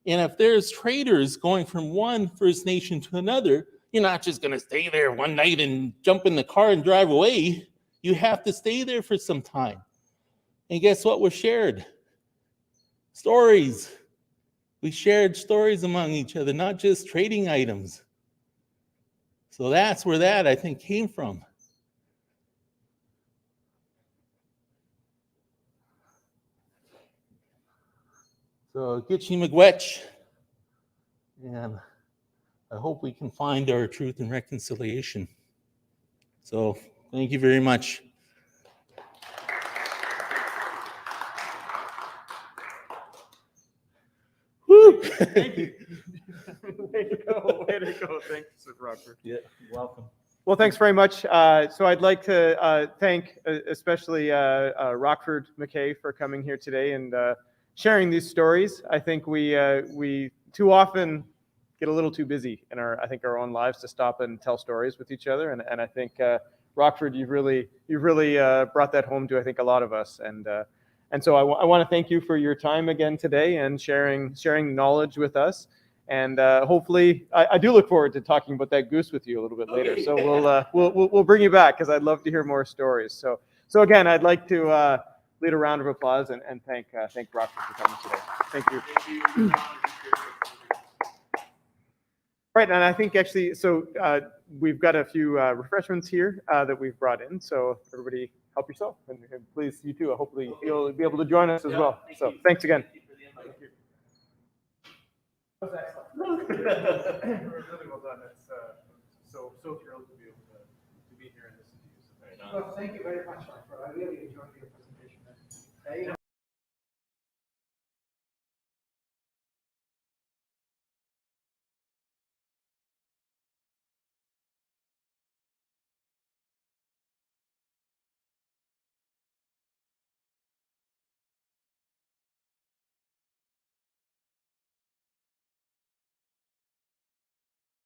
And if there's traders going from one First Nation to another, you're not just going to stay there one night and jump in the car and drive away. You have to stay there for some time. And guess what was shared? Stories. We shared stories among each other, not just trading items. So that's where that, I think, came from. So Gitchi Miigwech, and I hope we can find our truth and reconciliation. So thank you very much. Woo! Thank you. Way to go. Way to go. Thanks, Rockford. Yeah, you're welcome. Well, thanks very much. So I'd like to thank especially Rockford McKay for coming here today and sharing these stories. I think we too often get a little too busy in our own lives to stop and tell stories with each other. And I think Rockford, you've really brought that home to I think a lot of us. And so I want to thank you for your time again today and sharing knowledge with us. And hopefully, I do look forward to talking about that goose with you a little bit later. So we'll bring you back because I'd love to hear more stories. So again, I'd like to lead a round of applause and thank Rockford for coming today. Thank you. Right, and I think actually, so we've got a few refreshments here that we've brought in. So everybody, help yourself, and please, you too. Hopefully, you'll be able to join us as well. So thanks again. That was excellent. Really well done. It's so thrilled to be able to be here and listen to you. Well, thank you very much, Rockford. I really enjoyed your presentation.